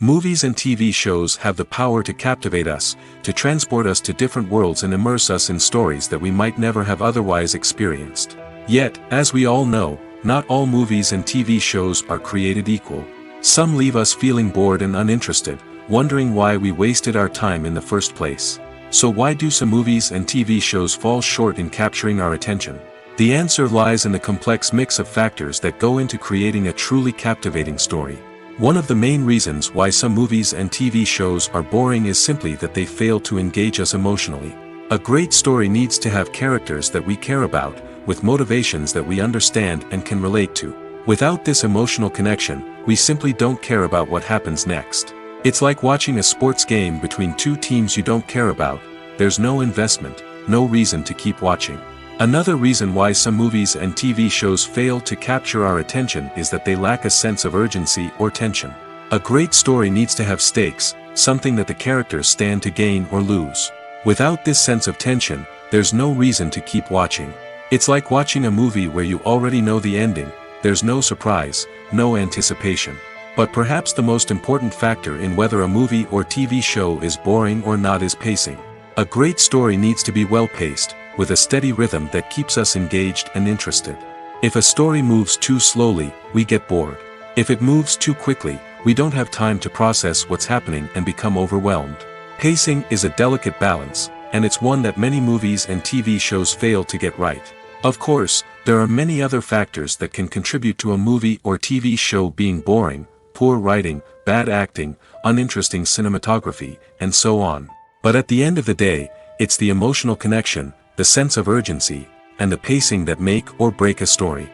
Movies and TV shows have the power to captivate us, to transport us to different worlds and immerse us in stories that we might never have otherwise experienced. Yet, as we all know, not all movies and TV shows are created equal. Some leave us feeling bored and uninterested, wondering why we wasted our time in the first place. So why do some movies and TV shows fall short in capturing our attention? The answer lies in the complex mix of factors that go into creating a truly captivating story. One of the main reasons why some movies and TV shows are boring is simply that they fail to engage us emotionally. A great story needs to have characters that we care about, with motivations that we understand and can relate to. Without this emotional connection, we simply don't care about what happens next. It's like watching a sports game between two teams you don't care about. There's no investment, no reason to keep watching. Another reason why some movies and TV shows fail to capture our attention is that they lack a sense of urgency or tension. A great story needs to have stakes, something that the characters stand to gain or lose. Without this sense of tension, there's no reason to keep watching. It's like watching a movie where you already know the ending, there's no surprise, no anticipation. But perhaps the most important factor in whether a movie or TV show is boring or not is pacing. A great story needs to be well-paced, with a steady rhythm that keeps us engaged and interested. If a story moves too slowly, we get bored. If it moves too quickly, we don't have time to process what's happening and become overwhelmed. Pacing is a delicate balance, and it's one that many movies and TV shows fail to get right. Of course, there are many other factors that can contribute to a movie or TV show being boring: poor writing, bad acting, uninteresting cinematography, and so on. But at the end of the day, it's the emotional connection, the sense of urgency, and the pacing that make or break a story.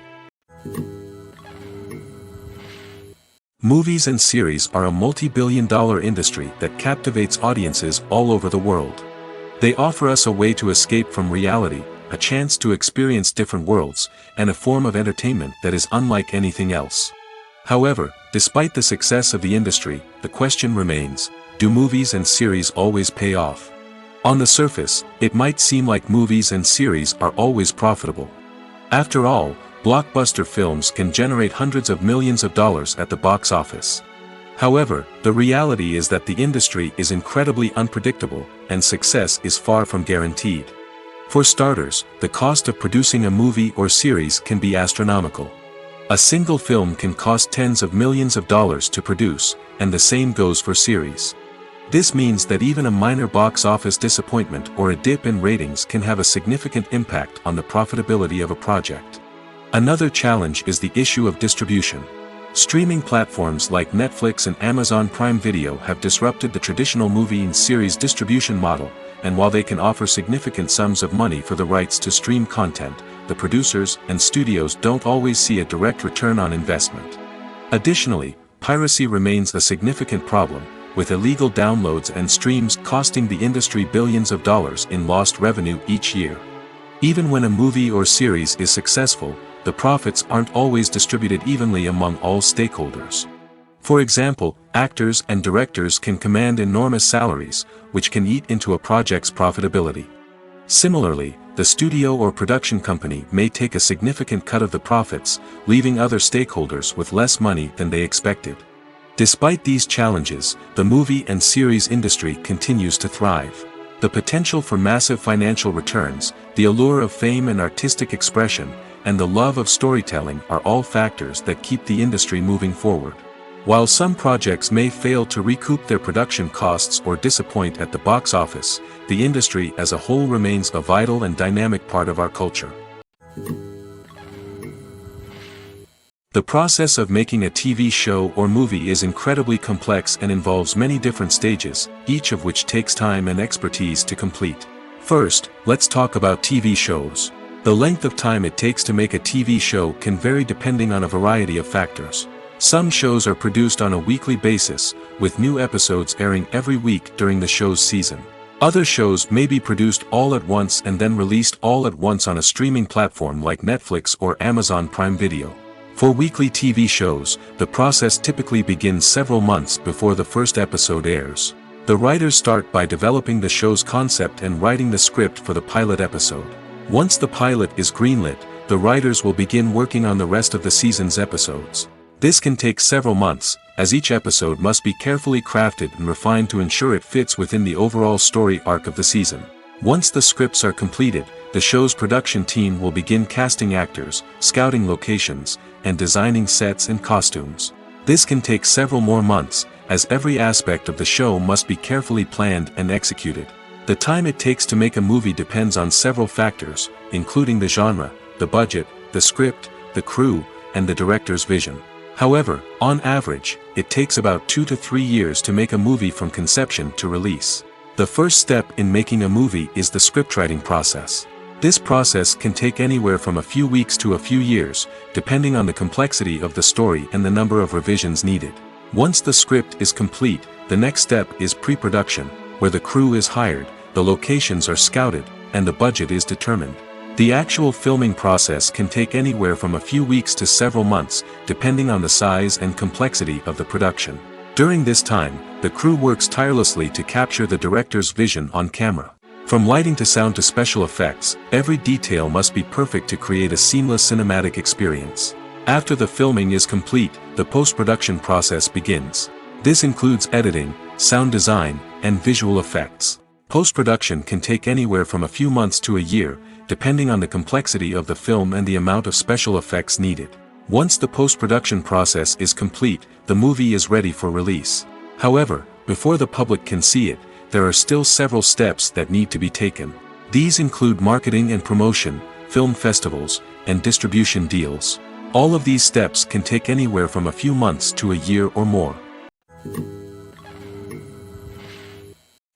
Movies and series are a multi-billion-dollar industry that captivates audiences all over the world. They offer us a way to escape from reality, a chance to experience different worlds, and a form of entertainment that is unlike anything else. However, despite the success of the industry, the question remains: do movies and series always pay off? On the surface, it might seem like movies and series are always profitable. After all, blockbuster films can generate hundreds of millions of dollars at the box office. However, the reality is that the industry is incredibly unpredictable, and success is far from guaranteed. For starters, the cost of producing a movie or series can be astronomical. A single film can cost tens of millions of dollars to produce, and the same goes for series. This means that even a minor box office disappointment or a dip in ratings can have a significant impact on the profitability of a project. Another challenge is the issue of distribution. Streaming platforms like Netflix and Amazon Prime Video have disrupted the traditional movie and series distribution model, and while they can offer significant sums of money for the rights to stream content, the producers and studios don't always see a direct return on investment. Additionally, piracy remains a significant problem, with illegal downloads and streams costing the industry billions of dollars in lost revenue each year. Even when a movie or series is successful, the profits aren't always distributed evenly among all stakeholders. For example, actors and directors can command enormous salaries, which can eat into a project's profitability. Similarly, the studio or production company may take a significant cut of the profits, leaving other stakeholders with less money than they expected. Despite these challenges, the movie and series industry continues to thrive. The potential for massive financial returns, the allure of fame and artistic expression, and the love of storytelling are all factors that keep the industry moving forward. While some projects may fail to recoup their production costs or disappoint at the box office, the industry as a whole remains a vital and dynamic part of our culture. The process of making a TV show or movie is incredibly complex and involves many different stages, each of which takes time and expertise to complete. First, let's talk about TV shows. The length of time it takes to make a TV show can vary depending on a variety of factors. Some shows are produced on a weekly basis, with new episodes airing every week during the show's season. Other shows may be produced all at once and then released all at once on a streaming platform like Netflix or Amazon Prime Video. For weekly TV shows, the process typically begins several months before the first episode airs. The writers start by developing the show's concept and writing the script for the pilot episode. Once the pilot is greenlit, the writers will begin working on the rest of the season's episodes. This can take several months, as each episode must be carefully crafted and refined to ensure it fits within the overall story arc of the season. Once the scripts are completed, the show's production team will begin casting actors, scouting locations, and designing sets and costumes. This can take several more months, as every aspect of the show must be carefully planned and executed. The time it takes to make a movie depends on several factors, including the genre, the budget, the script, the crew, and the director's vision. However, on average, it takes about 2 to 3 years to make a movie from conception to release. The first step in making a movie is the scriptwriting process. This process can take anywhere from a few weeks to a few years, depending on the complexity of the story and the number of revisions needed. Once the script is complete, the next step is pre-production, where the crew is hired, the locations are scouted, and the budget is determined. The actual filming process can take anywhere from a few weeks to several months, depending on the size and complexity of the production. During this time, the crew works tirelessly to capture the director's vision on camera. From lighting to sound to special effects, every detail must be perfect to create a seamless cinematic experience. After the filming is complete, the post-production process begins. This includes editing, sound design, and visual effects. Post-production can take anywhere from a few months to a year, depending on the complexity of the film and the amount of special effects needed. Once the post-production process is complete, the movie is ready for release. However, before the public can see it, there are still several steps that need to be taken. These include marketing and promotion, film festivals, and distribution deals. All of these steps can take anywhere from a few months to a year or more.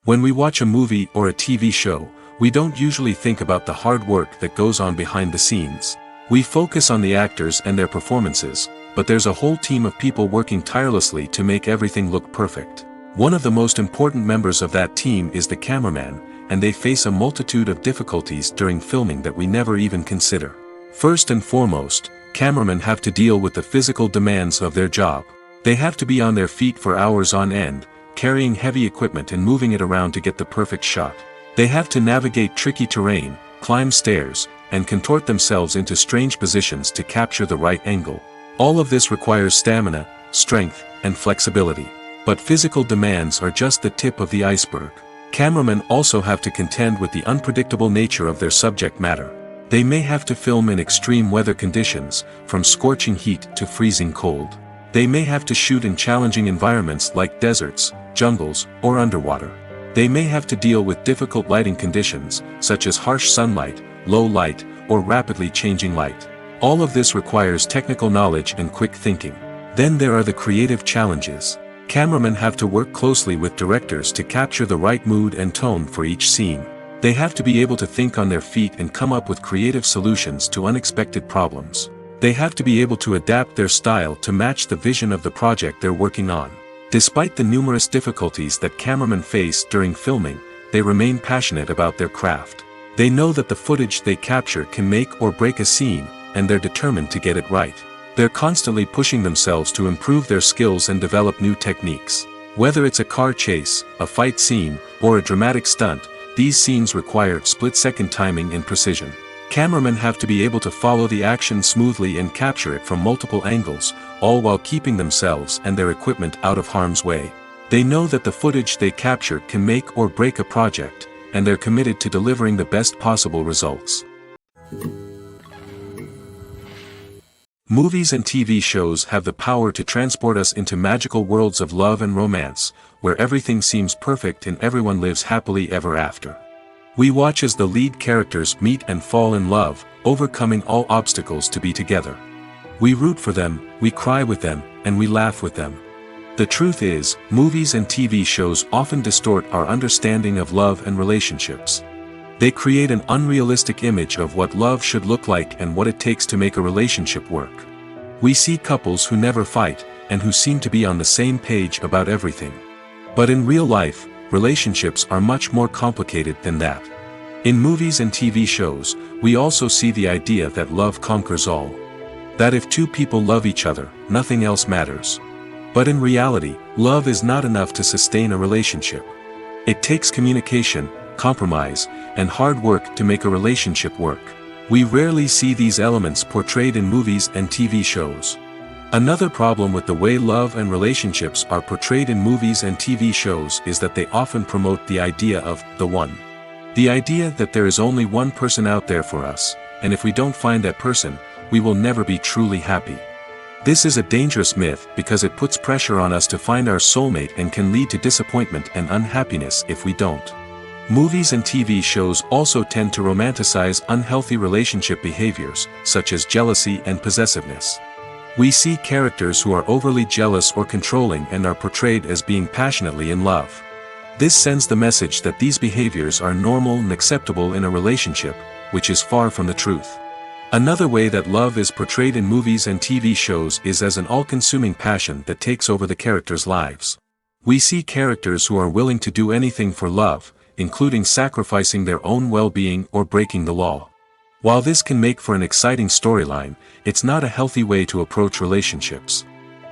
When we watch a movie or a TV show, we don't usually think about the hard work that goes on behind the scenes. We focus on the actors and their performances, but there's a whole team of people working tirelessly to make everything look perfect. One of the most important members of that team is the cameraman, and they face a multitude of difficulties during filming that we never even consider. First and foremost, cameramen have to deal with the physical demands of their job. They have to be on their feet for hours on end, carrying heavy equipment and moving it around to get the perfect shot. They have to navigate tricky terrain, climb stairs, and contort themselves into strange positions to capture the right angle. All of this requires stamina, strength, and flexibility. But physical demands are just the tip of the iceberg. Cameramen also have to contend with the unpredictable nature of their subject matter. They may have to film in extreme weather conditions, from scorching heat to freezing cold. They may have to shoot in challenging environments like deserts, jungles, or underwater. They may have to deal with difficult lighting conditions, such as harsh sunlight, low light, or rapidly changing light. All of this requires technical knowledge and quick thinking. Then there are the creative challenges. Cameramen have to work closely with directors to capture the right mood and tone for each scene. They have to be able to think on their feet and come up with creative solutions to unexpected problems. They have to be able to adapt their style to match the vision of the project they're working on. Despite the numerous difficulties that cameramen face during filming, they remain passionate about their craft. They know that the footage they capture can make or break a scene, and they're determined to get it right. They're constantly pushing themselves to improve their skills and develop new techniques. Whether it's a car chase, a fight scene, or a dramatic stunt, these scenes require split-second timing and precision. Cameramen have to be able to follow the action smoothly and capture it from multiple angles, all while keeping themselves and their equipment out of harm's way. They know that the footage they capture can make or break a project, and they're committed to delivering the best possible results. Movies and TV shows have the power to transport us into magical worlds of love and romance, where everything seems perfect and everyone lives happily ever after. We watch as the lead characters meet and fall in love, overcoming all obstacles to be together. We root for them, we cry with them, and we laugh with them. The truth is, movies and TV shows often distort our understanding of love and relationships. They create an unrealistic image of what love should look like and what it takes to make a relationship work. We see couples who never fight, and who seem to be on the same page about everything. But in real life, relationships are much more complicated than that. In movies and TV shows, we also see the idea that love conquers all. That if two people love each other, nothing else matters. But in reality, love is not enough to sustain a relationship. It takes communication, compromise, and hard work to make a relationship work. We rarely see these elements portrayed in movies and TV shows. Another problem with the way love and relationships are portrayed in movies and TV shows is that they often promote the idea of the one. The idea that there is only one person out there for us, and if we don't find that person, we will never be truly happy. This is a dangerous myth because it puts pressure on us to find our soulmate and can lead to disappointment and unhappiness if we don't. Movies and TV shows also tend to romanticize unhealthy relationship behaviors, such as jealousy and possessiveness. We see characters who are overly jealous or controlling and are portrayed as being passionately in love. This sends the message that these behaviors are normal and acceptable in a relationship, which is far from the truth. Another way that love is portrayed in movies and TV shows is as an all-consuming passion that takes over the characters' lives. We see characters who are willing to do anything for love, including sacrificing their own well-being or breaking the law. While this can make for an exciting storyline, it's not a healthy way to approach relationships.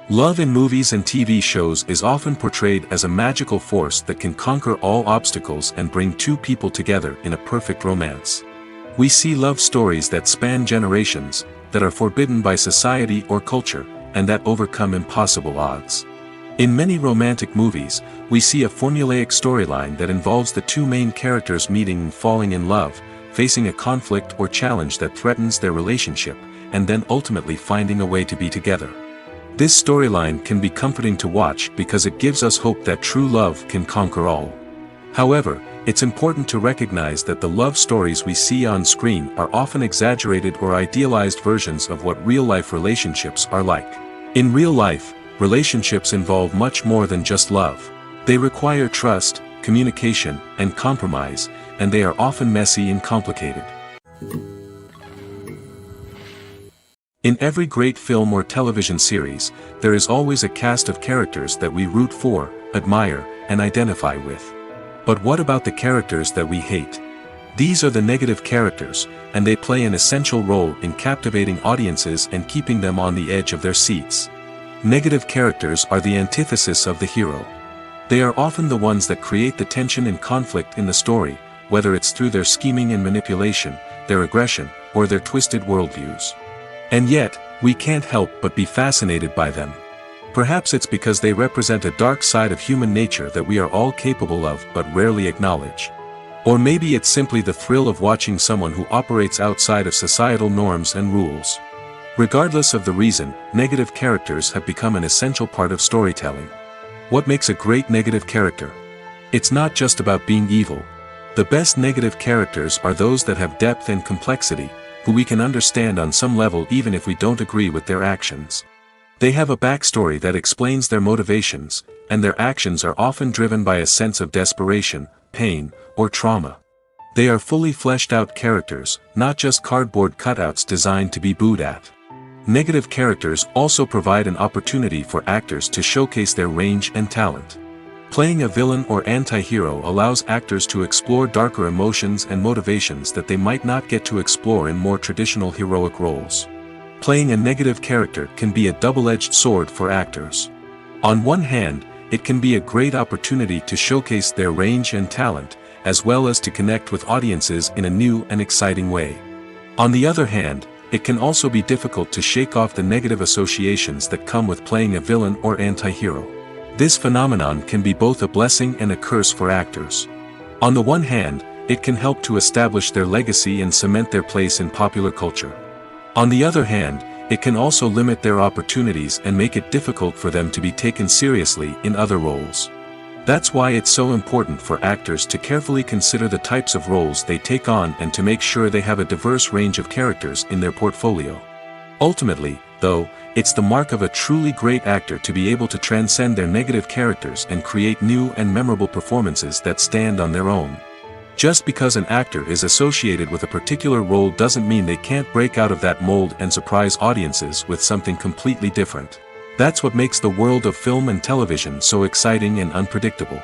Love in movies and TV shows is often portrayed as a magical force that can conquer all obstacles and bring two people together in a perfect romance. We see love stories that span generations, that are forbidden by society or culture, and that overcome impossible odds. In many romantic movies, we see a formulaic storyline that involves the two main characters meeting and falling in love, facing a conflict or challenge that threatens their relationship, and then ultimately finding a way to be together. This storyline can be comforting to watch because it gives us hope that true love can conquer all. However, it's important to recognize that the love stories we see on screen are often exaggerated or idealized versions of what real-life relationships are like. In real life, relationships involve much more than just love. They require trust, communication, and compromise, and they are often messy and complicated. In every great film or television series, there is always a cast of characters that we root for, admire, and identify with. But what about the characters that we hate? These are the negative characters, and they play an essential role in captivating audiences and keeping them on the edge of their seats. Negative characters are the antithesis of the hero. They are often the ones that create the tension and conflict in the story, whether it's through their scheming and manipulation, their aggression, or their twisted worldviews. And yet, we can't help but be fascinated by them. Perhaps it's because they represent a dark side of human nature that we are all capable of but rarely acknowledge. Or maybe it's simply the thrill of watching someone who operates outside of societal norms and rules. Regardless of the reason, negative characters have become an essential part of storytelling. What makes a great negative character? It's not just about being evil. The best negative characters are those that have depth and complexity, who we can understand on some level even if we don't agree with their actions. They have a backstory that explains their motivations, and their actions are often driven by a sense of desperation, pain, or trauma. They are fully fleshed out characters, not just cardboard cutouts designed to be booed at. Negative characters also provide an opportunity for actors to showcase their range and talent. Playing a villain or anti-hero allows actors to explore darker emotions and motivations that they might not get to explore in more traditional heroic roles. Playing a negative character can be a double-edged sword for actors. On one hand, it can be a great opportunity to showcase their range and talent, as well as to connect with audiences in a new and exciting way. On the other hand, it can also be difficult to shake off the negative associations that come with playing a villain or anti-hero. This phenomenon can be both a blessing and a curse for actors. On the one hand, it can help to establish their legacy and cement their place in popular culture. On the other hand, it can also limit their opportunities and make it difficult for them to be taken seriously in other roles. That's why it's so important for actors to carefully consider the types of roles they take on and to make sure they have a diverse range of characters in their portfolio. Ultimately, though, it's the mark of a truly great actor to be able to transcend their negative characters and create new and memorable performances that stand on their own. Just because an actor is associated with a particular role doesn't mean they can't break out of that mold and surprise audiences with something completely different. That's what makes the world of film and television so exciting and unpredictable.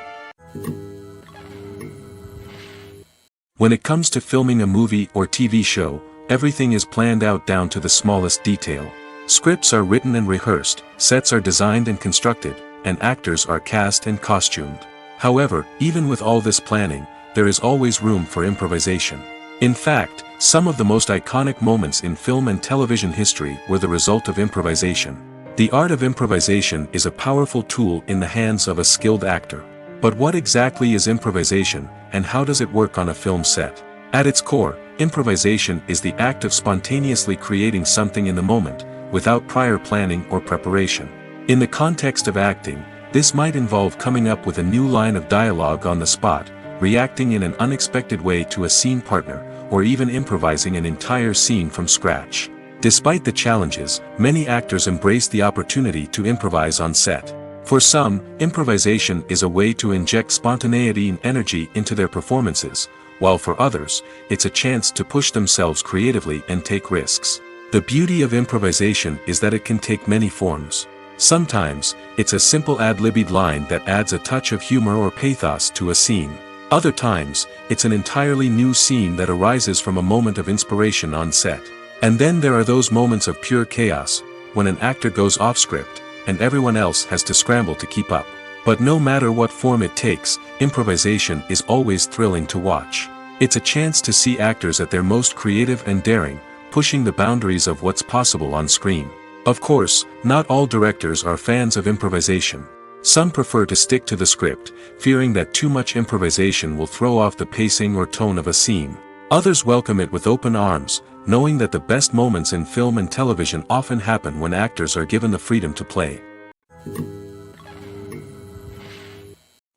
When it comes to filming a movie or TV show, everything is planned out down to the smallest detail. Scripts are written and rehearsed, sets are designed and constructed, and actors are cast and costumed. However, even with all this planning, there is always room for improvisation. In fact, some of the most iconic moments in film and television history were the result of improvisation. The art of improvisation is a powerful tool in the hands of a skilled actor. But what exactly is improvisation, and how does it work on a film set? At its core, improvisation is the act of spontaneously creating something in the moment, without prior planning or preparation. In the context of acting, this might involve coming up with a new line of dialogue on the spot, reacting in an unexpected way to a scene partner, or even improvising an entire scene from scratch. Despite the challenges, many actors embrace the opportunity to improvise on set. For some, improvisation is a way to inject spontaneity and energy into their performances, while for others, it's a chance to push themselves creatively and take risks. The beauty of improvisation is that it can take many forms. Sometimes, it's a simple ad-libbed line that adds a touch of humor or pathos to a scene. Other times, it's an entirely new scene that arises from a moment of inspiration on set. And then there are those moments of pure chaos, when an actor goes off script, and everyone else has to scramble to keep up. But no matter what form it takes, improvisation is always thrilling to watch. It's a chance to see actors at their most creative and daring, pushing the boundaries of what's possible on screen. Of course, not all directors are fans of improvisation. Some prefer to stick to the script, fearing that too much improvisation will throw off the pacing or tone of a scene. Others welcome it with open arms, knowing that the best moments in film and television often happen when actors are given the freedom to play.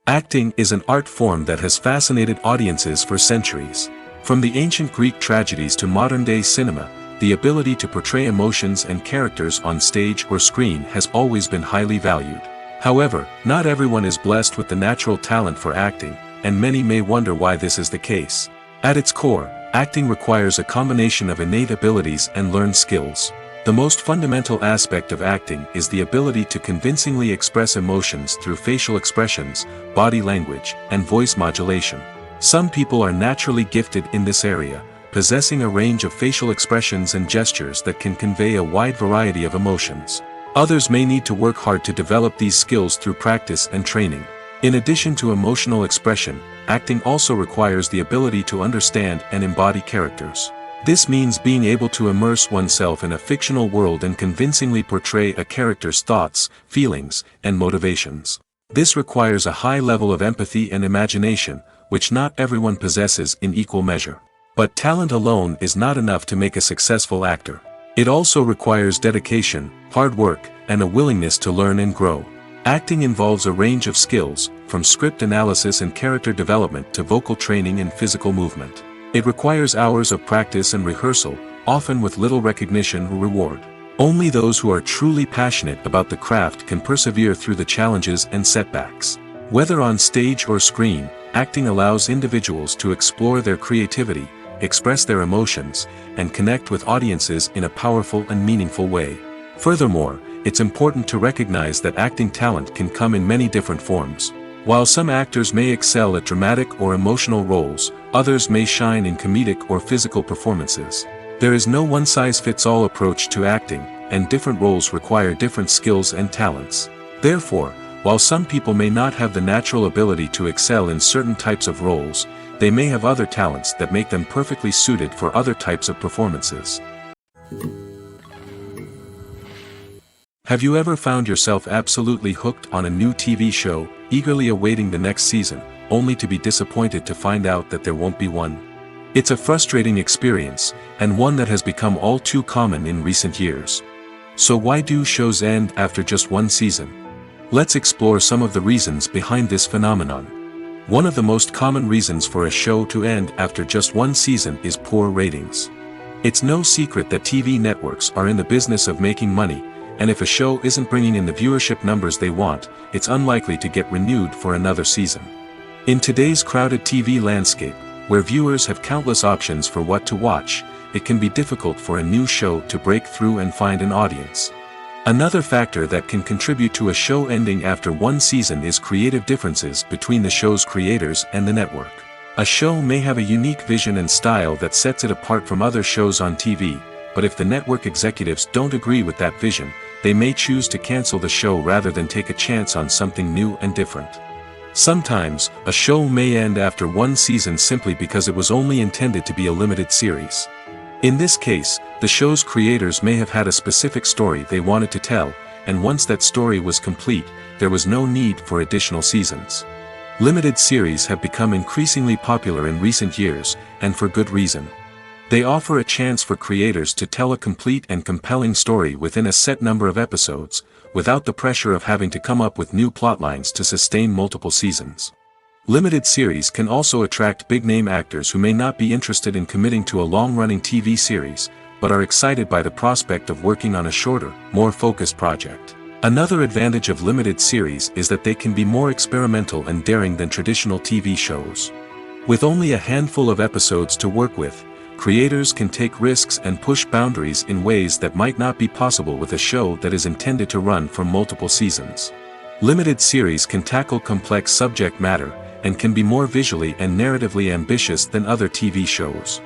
Acting is an art form that has fascinated audiences for centuries. From the ancient Greek tragedies to modern-day cinema, the ability to portray emotions and characters on stage or screen has always been highly valued. However, not everyone is blessed with the natural talent for acting, and many may wonder why this is the case. At its core, acting requires a combination of innate abilities and learned skills. The most fundamental aspect of acting is the ability to convincingly express emotions through facial expressions, body language, and voice modulation. Some people are naturally gifted in this area, possessing a range of facial expressions and gestures that can convey a wide variety of emotions. Others may need to work hard to develop these skills through practice and training. In addition to emotional expression, acting also requires the ability to understand and embody characters. This means being able to immerse oneself in a fictional world and convincingly portray a character's thoughts, feelings, and motivations. This requires a high level of empathy and imagination, which not everyone possesses in equal measure. But talent alone is not enough to make a successful actor. It also requires dedication, hard work, and a willingness to learn and grow. Acting involves a range of skills, from script analysis and character development to vocal training and physical movement. It requires hours of practice and rehearsal, often with little recognition or reward. Only those who are truly passionate about the craft can persevere through the challenges and setbacks. Whether on stage or screen, acting allows individuals to explore their creativity, express their emotions, and connect with audiences in a powerful and meaningful way. Furthermore, it's important to recognize that acting talent can come in many different forms. While some actors may excel at dramatic or emotional roles, others may shine in comedic or physical performances. There is no one-size-fits-all approach to acting, and different roles require different skills and talents. Therefore, while some people may not have the natural ability to excel in certain types of roles, they may have other talents that make them perfectly suited for other types of performances. Have you ever found yourself absolutely hooked on a new TV show, eagerly awaiting the next season, only to be disappointed to find out that there won't be one? It's a frustrating experience, and one that has become all too common in recent years. So why do shows end after just one season? Let's explore some of the reasons behind this phenomenon. One of the most common reasons for a show to end after just one season is poor ratings. It's no secret that TV networks are in the business of making money, and if a show isn't bringing in the viewership numbers they want, it's unlikely to get renewed for another season. In today's crowded TV landscape, where viewers have countless options for what to watch, it can be difficult for a new show to break through and find an audience. Another factor that can contribute to a show ending after one season is creative differences between the show's creators and the network. A show may have a unique vision and style that sets it apart from other shows on TV, but if the network executives don't agree with that vision, they may choose to cancel the show rather than take a chance on something new and different. Sometimes, a show may end after one season simply because it was only intended to be a limited series. In this case, the show's creators may have had a specific story they wanted to tell, and once that story was complete, there was no need for additional seasons. Limited series have become increasingly popular in recent years, and for good reason. They offer a chance for creators to tell a complete and compelling story within a set number of episodes, without the pressure of having to come up with new plotlines to sustain multiple seasons. Limited series can also attract big-name actors who may not be interested in committing to a long-running TV series, but are excited by the prospect of working on a shorter, more focused project. Another advantage of limited series is that they can be more experimental and daring than traditional TV shows. With only a handful of episodes to work with, creators can take risks and push boundaries in ways that might not be possible with a show that is intended to run for multiple seasons. Limited series can tackle complex subject matter, and can be more visually and narratively ambitious than other TV shows.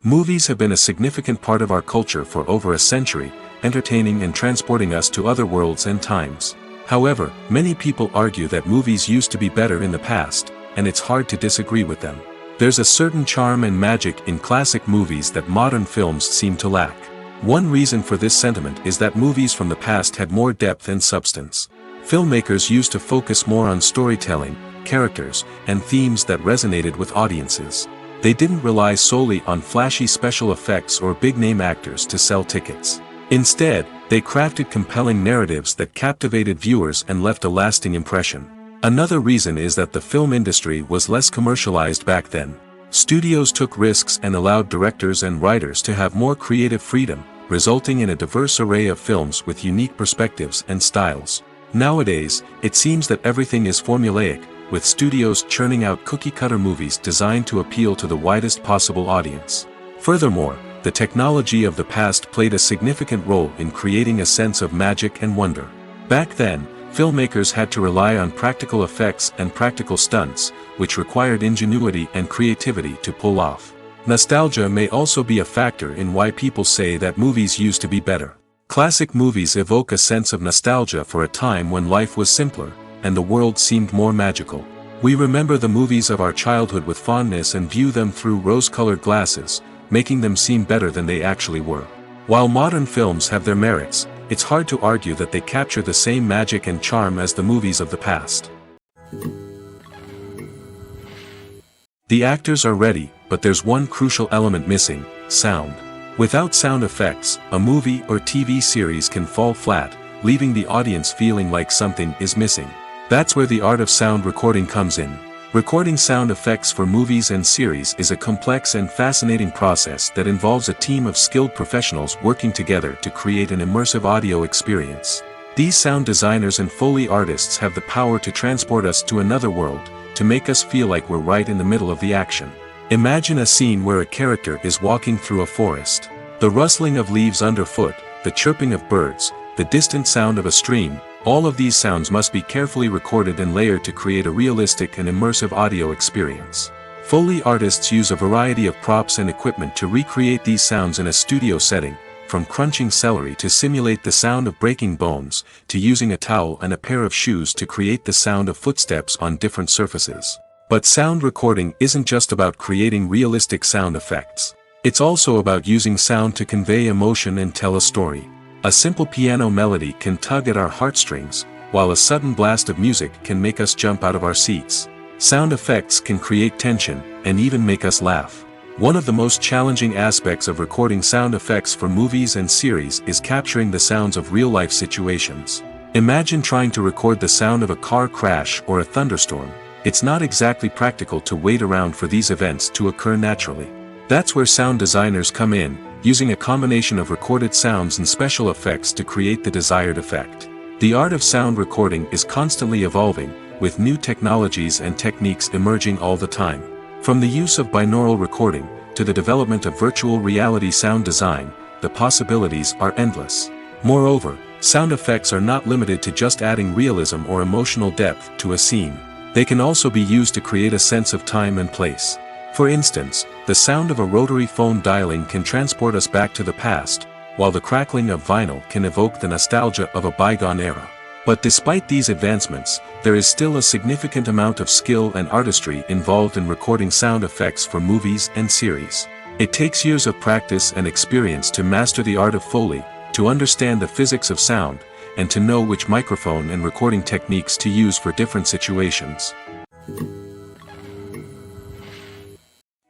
Movies have been a significant part of our culture for over a century, entertaining and transporting us to other worlds and times. However, many people argue that movies used to be better in the past, and it's hard to disagree with them. There's a certain charm and magic in classic movies that modern films seem to lack. One reason for this sentiment is that movies from the past had more depth and substance. Filmmakers used to focus more on storytelling, characters, and themes that resonated with audiences. They didn't rely solely on flashy special effects or big-name actors to sell tickets. Instead, they crafted compelling narratives that captivated viewers and left a lasting impression. Another reason is that the film industry was less commercialized back then. Studios took risks and allowed directors and writers to have more creative freedom, resulting in a diverse array of films with unique perspectives and styles. Nowadays, it seems that everything is formulaic, with studios churning out cookie-cutter movies designed to appeal to the widest possible audience. Furthermore, the technology of the past played a significant role in creating a sense of magic and wonder. Back then, filmmakers had to rely on practical effects and practical stunts, which required ingenuity and creativity to pull off. Nostalgia may also be a factor in why people say that movies used to be better. Classic movies evoke a sense of nostalgia for a time when life was simpler, and the world seemed more magical. We remember the movies of our childhood with fondness and view them through rose-colored glasses, making them seem better than they actually were. While modern films have their merits, it's hard to argue that they capture the same magic and charm as the movies of the past. The actors are ready, but there's one crucial element missing: sound. Without sound effects, a movie or TV series can fall flat, leaving the audience feeling like something is missing. That's where the art of sound recording comes in. Recording sound effects for movies and series is a complex and fascinating process that involves a team of skilled professionals working together to create an immersive audio experience. These sound designers and Foley artists have the power to transport us to another world, to make us feel like we're right in the middle of the action. Imagine a scene where a character is walking through a forest. The rustling of leaves underfoot, the chirping of birds, the distant sound of a stream, all of these sounds must be carefully recorded and layered to create a realistic and immersive audio experience. Foley artists use a variety of props and equipment to recreate these sounds in a studio setting, from crunching celery to simulate the sound of breaking bones, to using a towel and a pair of shoes to create the sound of footsteps on different surfaces. But sound recording isn't just about creating realistic sound effects. It's also about using sound to convey emotion and tell a story. A simple piano melody can tug at our heartstrings, while a sudden blast of music can make us jump out of our seats. Sound effects can create tension, and even make us laugh. One of the most challenging aspects of recording sound effects for movies and series is capturing the sounds of real-life situations. Imagine trying to record the sound of a car crash or a thunderstorm. It's not exactly practical to wait around for these events to occur naturally. That's where sound designers come in, using a combination of recorded sounds and special effects to create the desired effect. The art of sound recording is constantly evolving, with new technologies and techniques emerging all the time. From the use of binaural recording, to the development of virtual reality sound design, the possibilities are endless. Moreover, sound effects are not limited to just adding realism or emotional depth to a scene. They can also be used to create a sense of time and place. For instance, the sound of a rotary phone dialing can transport us back to the past, while the crackling of vinyl can evoke the nostalgia of a bygone era. But despite these advancements, there is still a significant amount of skill and artistry involved in recording sound effects for movies and series. It takes years of practice and experience to master the art of Foley, to understand the physics of sound, and to know which microphone and recording techniques to use for different situations.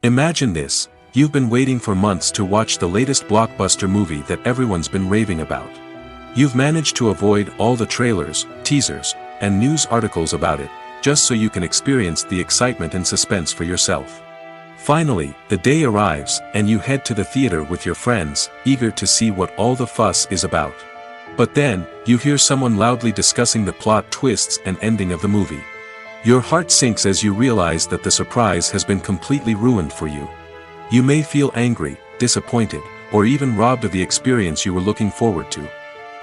Imagine this: you've been waiting for months to watch the latest blockbuster movie that everyone's been raving about. You've managed to avoid all the trailers, teasers, and news articles about it, just so you can experience the excitement and suspense for yourself. Finally, the day arrives, and you head to the theater with your friends, eager to see what all the fuss is about. But then, you hear someone loudly discussing the plot twists and ending of the movie. Your heart sinks as you realize that the surprise has been completely ruined for you. You may feel angry, disappointed, or even robbed of the experience you were looking forward to.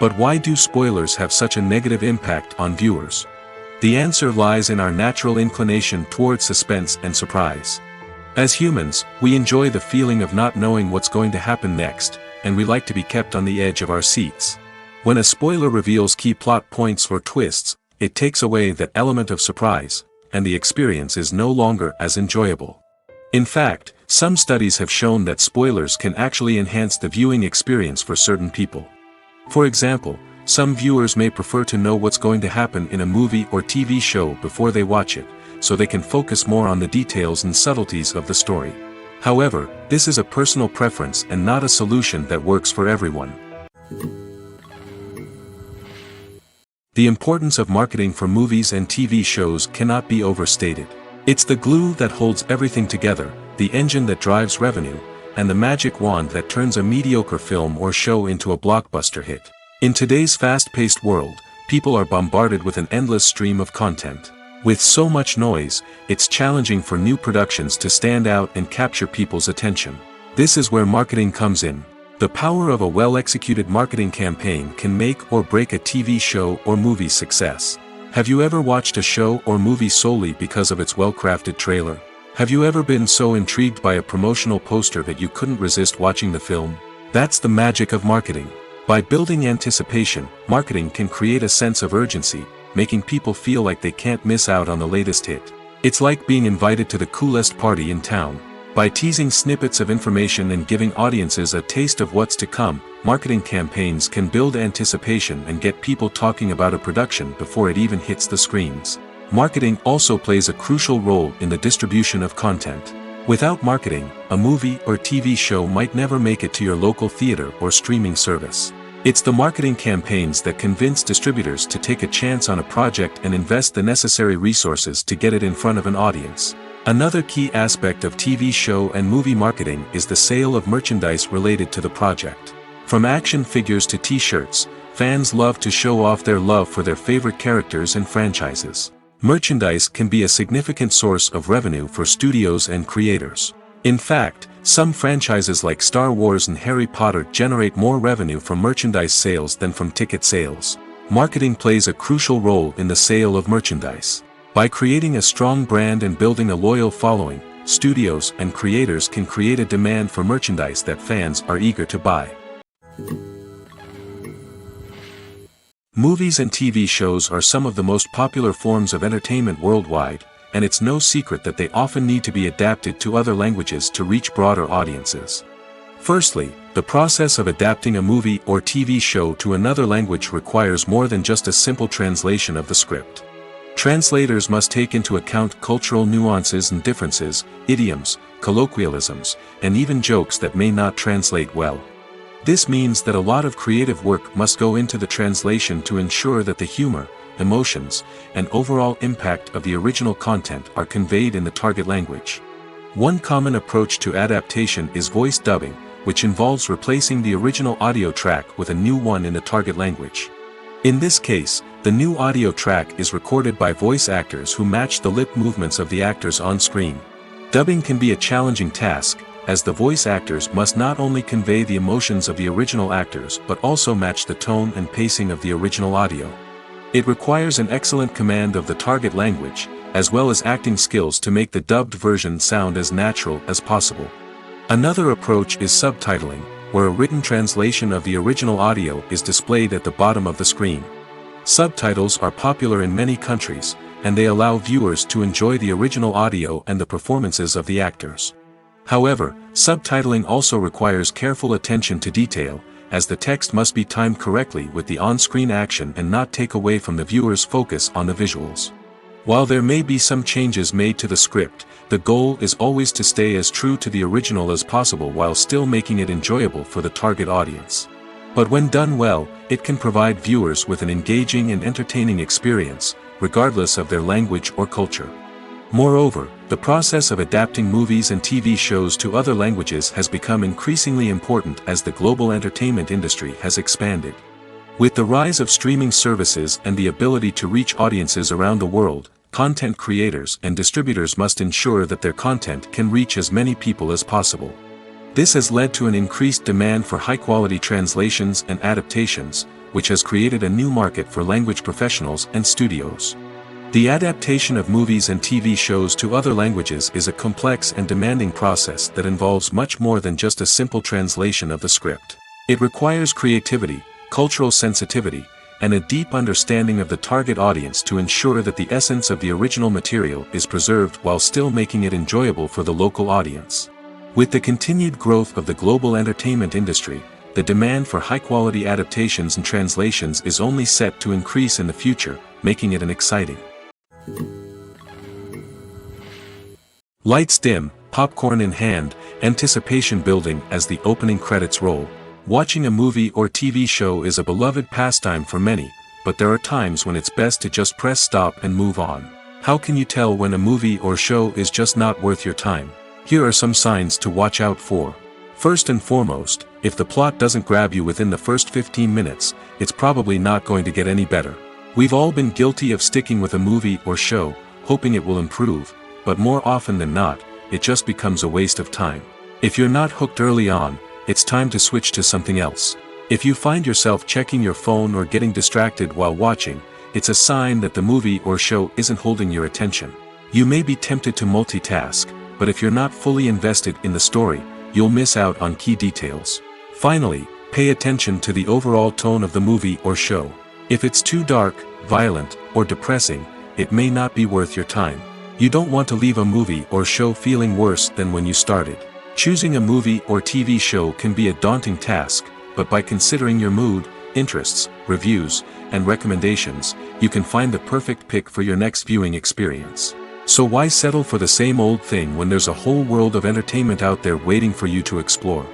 But why do spoilers have such a negative impact on viewers? The answer lies in our natural inclination towards suspense and surprise. As humans, we enjoy the feeling of not knowing what's going to happen next, and we like to be kept on the edge of our seats. When a spoiler reveals key plot points or twists, it takes away that element of surprise, and the experience is no longer as enjoyable. In fact, some studies have shown that spoilers can actually enhance the viewing experience for certain people. For example, some viewers may prefer to know what's going to happen in a movie or TV show before they watch it, so they can focus more on the details and subtleties of the story. However, this is a personal preference and not a solution that works for everyone. The importance of marketing for movies and TV shows cannot be overstated. It's the glue that holds everything together, the engine that drives revenue, and the magic wand that turns a mediocre film or show into a blockbuster hit. In today's fast-paced world, people are bombarded with an endless stream of content. With so much noise, it's challenging for new productions to stand out and capture people's attention. This is where marketing comes in. The power of a well-executed marketing campaign can make or break a TV show or movie's success. Have you ever watched a show or movie solely because of its well-crafted trailer? Have you ever been so intrigued by a promotional poster that you couldn't resist watching the film? That's the magic of marketing. By building anticipation, marketing can create a sense of urgency, making people feel like they can't miss out on the latest hit. It's like being invited to the coolest party in town. By teasing snippets of information and giving audiences a taste of what's to come, marketing campaigns can build anticipation and get people talking about a production before it even hits the screens. Marketing also plays a crucial role in the distribution of content. Without marketing, a movie or TV show might never make it to your local theater or streaming service. It's the marketing campaigns that convince distributors to take a chance on a project and invest the necessary resources to get it in front of an audience. Another key aspect of TV show and movie marketing is the sale of merchandise related to the project. From action figures to t-shirts, fans love to show off their love for their favorite characters and franchises. Merchandise can be a significant source of revenue for studios and creators. In fact, some franchises like Star Wars and Harry Potter generate more revenue from merchandise sales than from ticket sales. Marketing plays a crucial role in the sale of merchandise. By creating a strong brand and building a loyal following, studios and creators can create a demand for merchandise that fans are eager to buy. Movies and TV shows are some of the most popular forms of entertainment worldwide, and it's no secret that they often need to be adapted to other languages to reach broader audiences. Firstly, the process of adapting a movie or TV show to another language requires more than just a simple translation of the script. Translators must take into account cultural nuances and differences, idioms, colloquialisms, and even jokes that may not translate well. This means that a lot of creative work must go into the translation to ensure that the humor, emotions, and overall impact of the original content are conveyed in the target language. One common approach to adaptation is voice dubbing, which involves replacing the original audio track with a new one in the target language. In this case, the new audio track is recorded by voice actors who match the lip movements of the actors on screen. Dubbing can be a challenging task, as the voice actors must not only convey the emotions of the original actors but also match the tone and pacing of the original audio. It requires an excellent command of the target language, as well as acting skills to make the dubbed version sound as natural as possible. Another approach is subtitling, where a written translation of the original audio is displayed at the bottom of the screen. Subtitles are popular in many countries, and they allow viewers to enjoy the original audio and the performances of the actors. However, subtitling also requires careful attention to detail, as the text must be timed correctly with the on-screen action and not take away from the viewer's focus on the visuals. While there may be some changes made to the script, the goal is always to stay as true to the original as possible while still making it enjoyable for the target audience. But when done well, it can provide viewers with an engaging and entertaining experience, regardless of their language or culture. Moreover, the process of adapting movies and TV shows to other languages has become increasingly important as the global entertainment industry has expanded. With the rise of streaming services and the ability to reach audiences around the world, content creators and distributors must ensure that their content can reach as many people as possible. This has led to an increased demand for high-quality translations and adaptations, which has created a new market for language professionals and studios. The adaptation of movies and TV shows to other languages is a complex and demanding process that involves much more than just a simple translation of the script. It requires creativity, cultural sensitivity, and a deep understanding of the target audience to ensure that the essence of the original material is preserved while still making it enjoyable for the local audience. With the continued growth of the global entertainment industry, the demand for high-quality adaptations and translations is only set to increase in the future, making it an exciting. Lights dim, popcorn in hand, anticipation building as the opening credits roll. Watching a movie or TV show is a beloved pastime for many, but there are times when it's best to just press stop and move on. How can you tell when a movie or show is just not worth your time? Here are some signs to watch out for. First and foremost, if the plot doesn't grab you within the first 15 minutes, it's probably not going to get any better. We've all been guilty of sticking with a movie or show, hoping it will improve, but more often than not, it just becomes a waste of time. If you're not hooked early on, it's time to switch to something else. If you find yourself checking your phone or getting distracted while watching, it's a sign that the movie or show isn't holding your attention. You may be tempted to multitask, but if you're not fully invested in the story, you'll miss out on key details. Finally, pay attention to the overall tone of the movie or show. If it's too dark, violent, or depressing, it may not be worth your time. You don't want to leave a movie or show feeling worse than when you started. Choosing a movie or TV show can be a daunting task, but by considering your mood, interests, reviews, and recommendations, you can find the perfect pick for your next viewing experience. So why settle for the same old thing when there's a whole world of entertainment out there waiting for you to explore?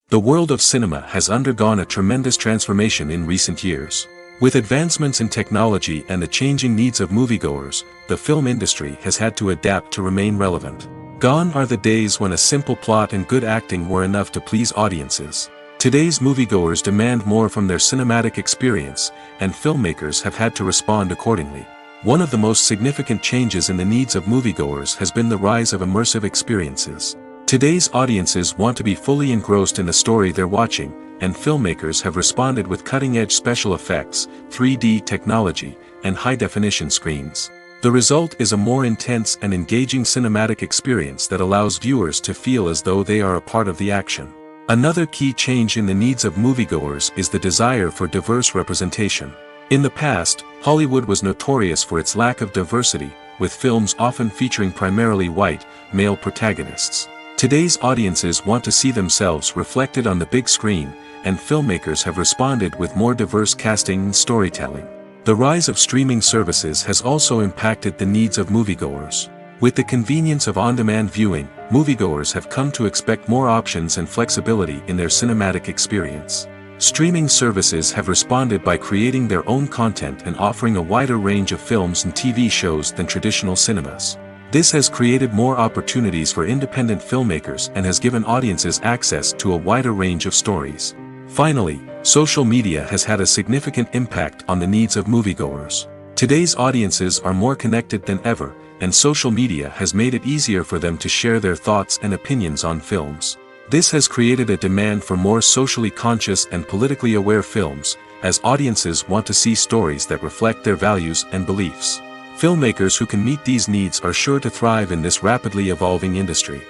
The world of cinema has undergone a tremendous transformation in recent years. With advancements in technology and the changing needs of moviegoers, the film industry has had to adapt to remain relevant. Gone are the days when a simple plot and good acting were enough to please audiences. Today's moviegoers demand more from their cinematic experience, and filmmakers have had to respond accordingly. One of the most significant changes in the needs of moviegoers has been the rise of immersive experiences. Today's audiences want to be fully engrossed in the story they're watching, and filmmakers have responded with cutting-edge special effects, 3D technology, and high-definition screens. The result is a more intense and engaging cinematic experience that allows viewers to feel as though they are a part of the action. Another key change in the needs of moviegoers is the desire for diverse representation. In the past, Hollywood was notorious for its lack of diversity, with films often featuring primarily white, male protagonists. Today's audiences want to see themselves reflected on the big screen, and filmmakers have responded with more diverse casting and storytelling. The rise of streaming services has also impacted the needs of moviegoers. With the convenience of on-demand viewing, moviegoers have come to expect more options and flexibility in their cinematic experience. Streaming services have responded by creating their own content and offering a wider range of films and TV shows than traditional cinemas. This has created more opportunities for independent filmmakers and has given audiences access to a wider range of stories. Finally, social media has had a significant impact on the needs of moviegoers. Today's audiences are more connected than ever, and social media has made it easier for them to share their thoughts and opinions on films. This has created a demand for more socially conscious and politically aware films, as audiences want to see stories that reflect their values and beliefs. Filmmakers who can meet these needs are sure to thrive in this rapidly evolving industry.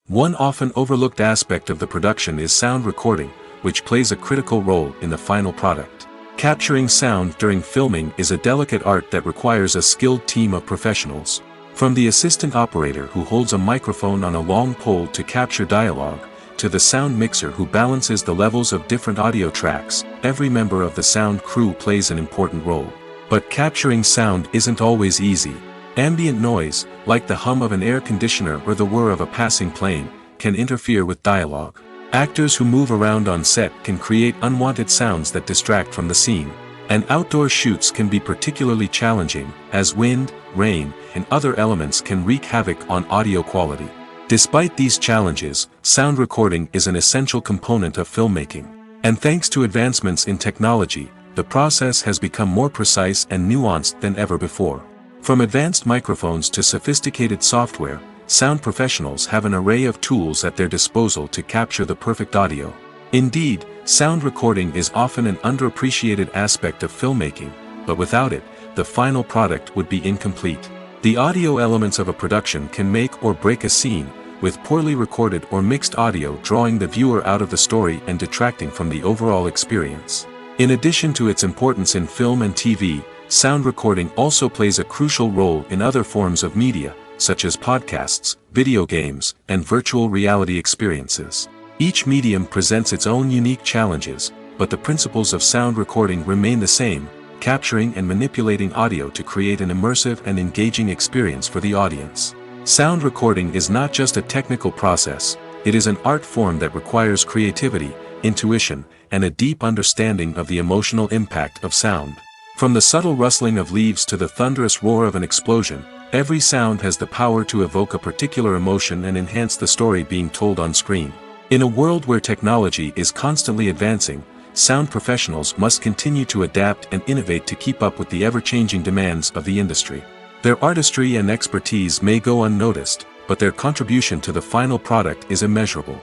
One often overlooked aspect of the production is sound recording, which plays a critical role in the final product. Capturing sound during filming is a delicate art that requires a skilled team of professionals. From the assistant operator who holds a microphone on a long pole to capture dialogue, to the sound mixer who balances the levels of different audio tracks, every member of the sound crew plays an important role. But capturing sound isn't always easy. Ambient noise, like the hum of an air conditioner or the whir of a passing plane, can interfere with dialogue. Actors who move around on set can create unwanted sounds that distract from the scene. And outdoor shoots can be particularly challenging, as wind, rain, and other elements can wreak havoc on audio quality. Despite these challenges, sound recording is an essential component of filmmaking. And thanks to advancements in technology, the process has become more precise and nuanced than ever before. From advanced microphones to sophisticated software, sound professionals have an array of tools at their disposal to capture the perfect audio. Indeed, sound recording is often an underappreciated aspect of filmmaking, but without it, the final product would be incomplete. The audio elements of a production can make or break a scene, with poorly recorded or mixed audio drawing the viewer out of the story and detracting from the overall experience. In addition to its importance in film and TV, sound recording also plays a crucial role in other forms of media, such as podcasts, video games, and virtual reality experiences. Each medium presents its own unique challenges, but the principles of sound recording remain the same, capturing and manipulating audio to create an immersive and engaging experience for the audience. Sound recording is not just a technical process, it is an art form that requires creativity, intuition, and a deep understanding of the emotional impact of sound. From the subtle rustling of leaves to the thunderous roar of an explosion, every sound has the power to evoke a particular emotion and enhance the story being told on screen. In a world where technology is constantly advancing, sound professionals must continue to adapt and innovate to keep up with the ever-changing demands of the industry. Their artistry and expertise may go unnoticed, but their contribution to the final product is immeasurable.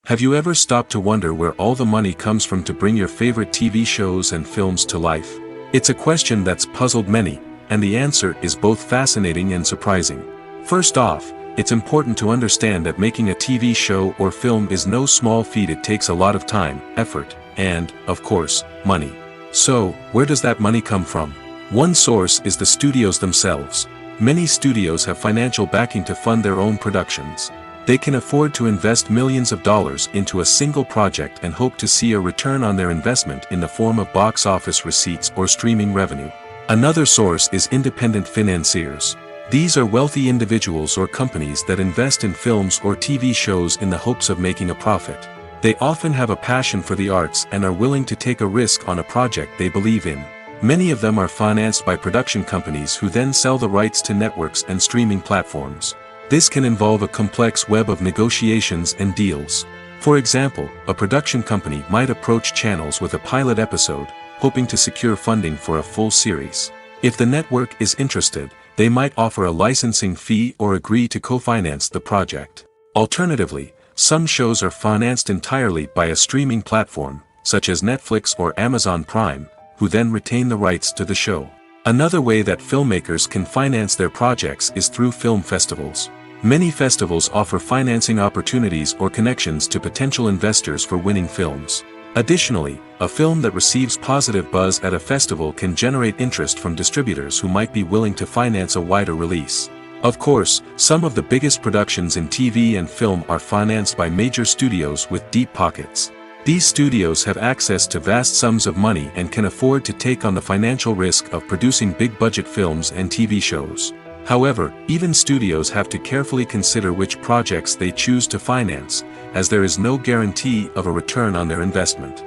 Have you ever stopped to wonder where all the money comes from to bring your favorite TV shows and films to life? It's a question that's puzzled many, and the answer is both fascinating and surprising. First off, it's important to understand that making a TV show or film is no small feat. It takes a lot of time, effort, and, of course, money. So, where does that money come from? One source is the studios themselves. Many studios have financial backing to fund their own productions. They can afford to invest millions of dollars into a single project and hope to see a return on their investment in the form of box office receipts or streaming revenue. Another source is independent financiers. These are wealthy individuals or companies that invest in films or TV shows in the hopes of making a profit. They often have a passion for the arts and are willing to take a risk on a project they believe in. Many of them are financed by production companies who then sell the rights to networks and streaming platforms. This can involve a complex web of negotiations and deals. For example, a production company might approach channels with a pilot episode, hoping to secure funding for a full series. If the network is interested, they might offer a licensing fee or agree to co-finance the project. Alternatively, some shows are financed entirely by a streaming platform, such as Netflix or Amazon Prime, who then retain the rights to the show. Another way that filmmakers can finance their projects is through film festivals. Many festivals offer financing opportunities or connections to potential investors for winning films. Additionally, a film that receives positive buzz at a festival can generate interest from distributors who might be willing to finance a wider release. Of course, some of the biggest productions in TV and film are financed by major studios with deep pockets. These studios have access to vast sums of money and can afford to take on the financial risk of producing big-budget films and TV shows. However, even studios have to carefully consider which projects they choose to finance, as there is no guarantee of a return on their investment.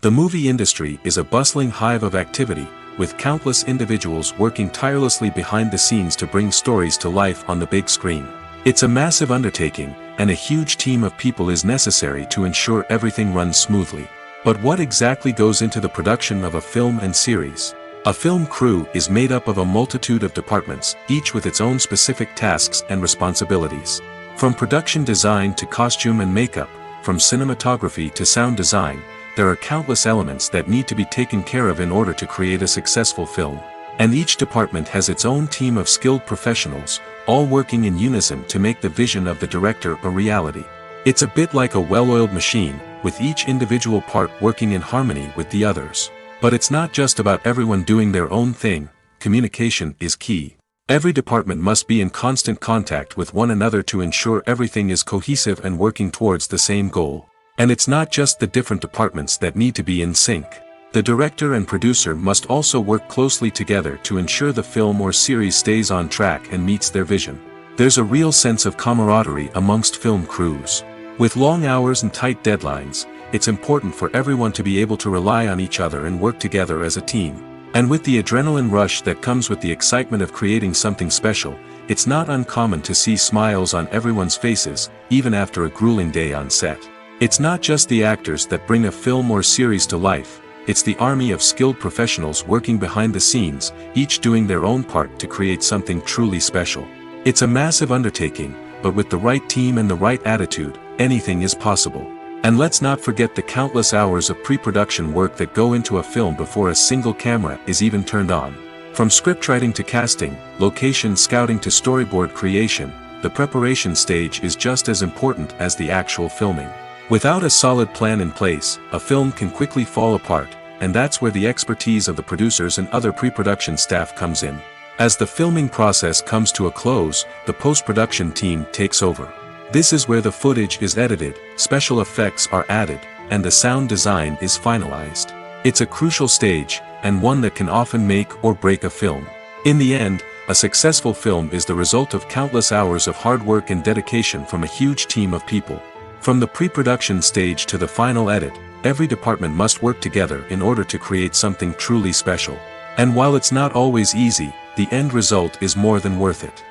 The movie industry is a bustling hive of activity, with countless individuals working tirelessly behind the scenes to bring stories to life on the big screen. It's a massive undertaking, and a huge team of people is necessary to ensure everything runs smoothly. But what exactly goes into the production of a film and series? A film crew is made up of a multitude of departments, each with its own specific tasks and responsibilities. From production design to costume and makeup, from cinematography to sound design, there are countless elements that need to be taken care of in order to create a successful film. And each department has its own team of skilled professionals, all working in unison to make the vision of the director a reality. It's a bit like a well-oiled machine, with each individual part working in harmony with the others. But it's not just about everyone doing their own thing. Communication is key. Every department must be in constant contact with one another to ensure everything is cohesive and working towards the same goal. And it's not just the different departments that need to be in sync. The director and producer must also work closely together to ensure the film or series stays on track and meets their vision. There's a real sense of camaraderie amongst film crews. With long hours and tight deadlines, it's important for everyone to be able to rely on each other and work together as a team. And with the adrenaline rush that comes with the excitement of creating something special, it's not uncommon to see smiles on everyone's faces, even after a grueling day on set. It's not just the actors that bring a film or series to life, it's the army of skilled professionals working behind the scenes, each doing their own part to create something truly special. It's a massive undertaking, but with the right team and the right attitude, anything is possible. And let's not forget the countless hours of pre-production work that go into a film before a single camera is even turned on. From scriptwriting to casting, location scouting to storyboard creation, the preparation stage is just as important as the actual filming. Without a solid plan in place, a film can quickly fall apart, and that's where the expertise of the producers and other pre-production staff comes in. As the filming process comes to a close, the post-production team takes over. This is where the footage is edited, special effects are added, and the sound design is finalized. It's a crucial stage, and one that can often make or break a film. In the end, a successful film is the result of countless hours of hard work and dedication from a huge team of people. From the pre-production stage to the final edit, every department must work together in order to create something truly special. And while it's not always easy, the end result is more than worth it.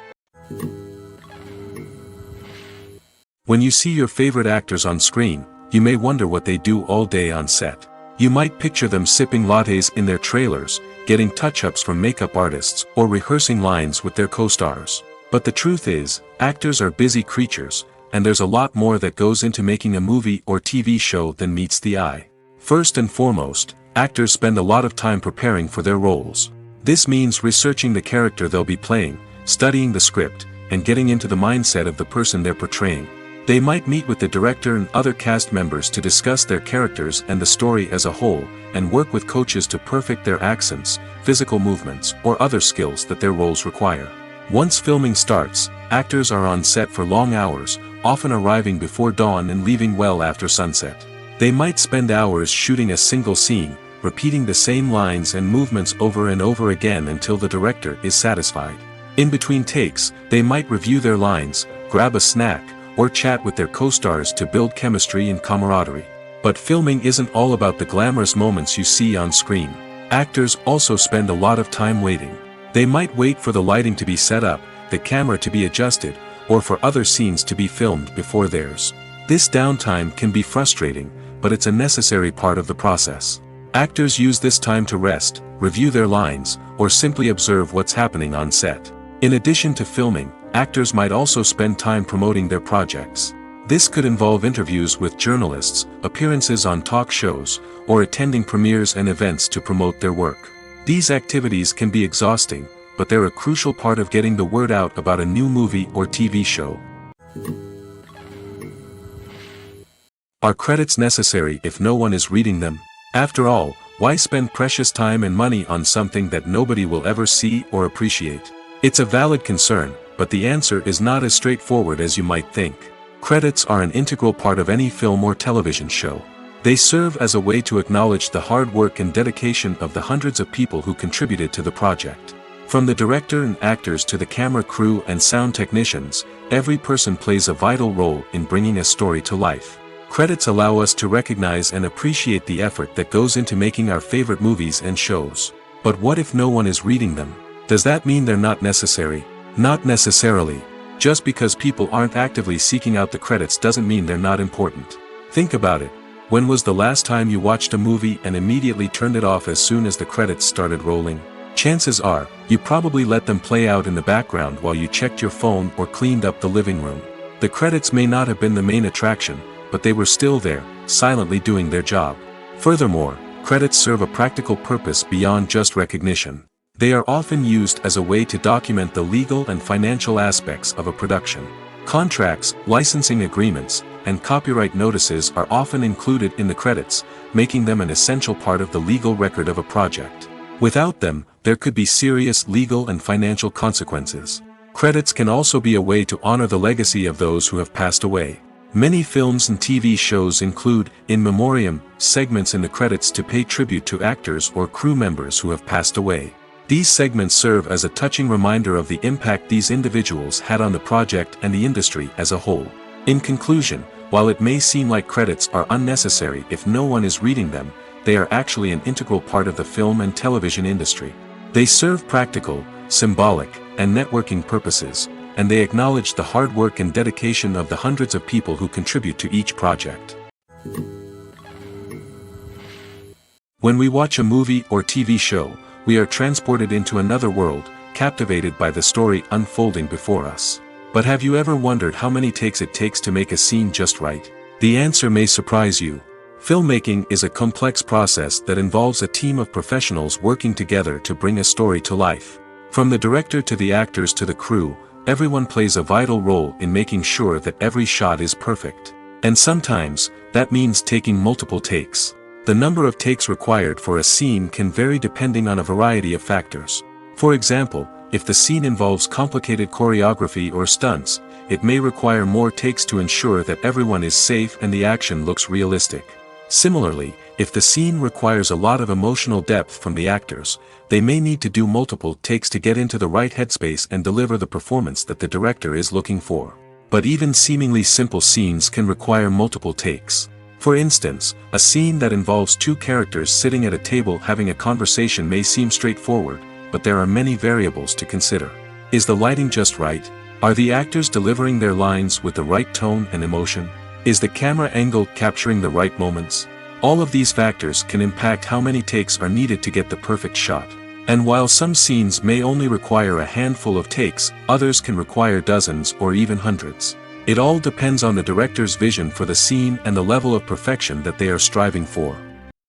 When you see your favorite actors on screen, you may wonder what they do all day on set. You might picture them sipping lattes in their trailers, getting touch-ups from makeup artists, or rehearsing lines with their co-stars. But the truth is, actors are busy creatures, and there's a lot more that goes into making a movie or TV show than meets the eye. First and foremost, actors spend a lot of time preparing for their roles. This means researching the character they'll be playing, studying the script, and getting into the mindset of the person they're portraying. They might meet with the director and other cast members to discuss their characters and the story as a whole, and work with coaches to perfect their accents, physical movements, or other skills that their roles require. Once filming starts, actors are on set for long hours, often arriving before dawn and leaving well after sunset. They might spend hours shooting a single scene, repeating the same lines and movements over and over again until the director is satisfied. In between takes, they might review their lines, grab a snack, or chat with their co-stars to build chemistry and camaraderie. But filming isn't all about the glamorous moments you see on screen. Actors also spend a lot of time waiting. They might wait for the lighting to be set up, the camera to be adjusted, or for other scenes to be filmed before theirs. This downtime can be frustrating, but it's a necessary part of the process. Actors use this time to rest, review their lines, or simply observe what's happening on set. In addition to filming, actors might also spend time promoting their projects. This could involve interviews with journalists, appearances on talk shows, or attending premieres and events to promote their work. These activities can be exhausting, but they're a crucial part of getting the word out about a new movie or TV show. Are credits necessary if no one is reading them? After all, why spend precious time and money on something that nobody will ever see or appreciate? It's a valid concern, but the answer is not as straightforward as you might think. Credits are an integral part of any film or television show. They serve as a way to acknowledge the hard work and dedication of the hundreds of people who contributed to the project. From the director and actors to the camera crew and sound technicians, every person plays a vital role in bringing a story to life. Credits allow us to recognize and appreciate the effort that goes into making our favorite movies and shows. But what if no one is reading them? Does that mean they're not necessary? Not necessarily. Just because people aren't actively seeking out the credits doesn't mean they're not important. Think about it. When was the last time you watched a movie and immediately turned it off as soon as the credits started rolling? Chances are, you probably let them play out in the background while you checked your phone or cleaned up the living room. The credits may not have been the main attraction, but they were still there, silently doing their job. Furthermore, credits serve a practical purpose beyond just recognition. They are often used as a way to document the legal and financial aspects of a production. Contracts, licensing agreements, and copyright notices are often included in the credits, making them an essential part of the legal record of a project. Without them, there could be serious legal and financial consequences. Credits can also be a way to honor the legacy of those who have passed away. Many films and TV shows include, in memoriam, segments in the credits to pay tribute to actors or crew members who have passed away. These segments serve as a touching reminder of the impact these individuals had on the project and the industry as a whole. In conclusion, while it may seem like credits are unnecessary if no one is reading them, they are actually an integral part of the film and television industry. They serve practical, symbolic, and networking purposes, and they acknowledge the hard work and dedication of the hundreds of people who contribute to each project. When we watch a movie or TV show, we are transported into another world, captivated by the story unfolding before us. But have you ever wondered how many takes it takes to make a scene just right? The answer may surprise you. Filmmaking is a complex process that involves a team of professionals working together to bring a story to life. From the director to the actors to the crew, everyone plays a vital role in making sure that every shot is perfect. And sometimes, that means taking multiple takes. The number of takes required for a scene can vary depending on a variety of factors. For example, if the scene involves complicated choreography or stunts, it may require more takes to ensure that everyone is safe and the action looks realistic. Similarly, if the scene requires a lot of emotional depth from the actors, they may need to do multiple takes to get into the right headspace and deliver the performance that the director is looking for. But even seemingly simple scenes can require multiple takes. For instance, a scene that involves two characters sitting at a table having a conversation may seem straightforward, but there are many variables to consider. Is the lighting just right? Are the actors delivering their lines with the right tone and emotion? Is the camera angle capturing the right moments? All of these factors can impact how many takes are needed to get the perfect shot. And while some scenes may only require a handful of takes, others can require dozens or even hundreds. It all depends on the director's vision for the scene and the level of perfection that they are striving for.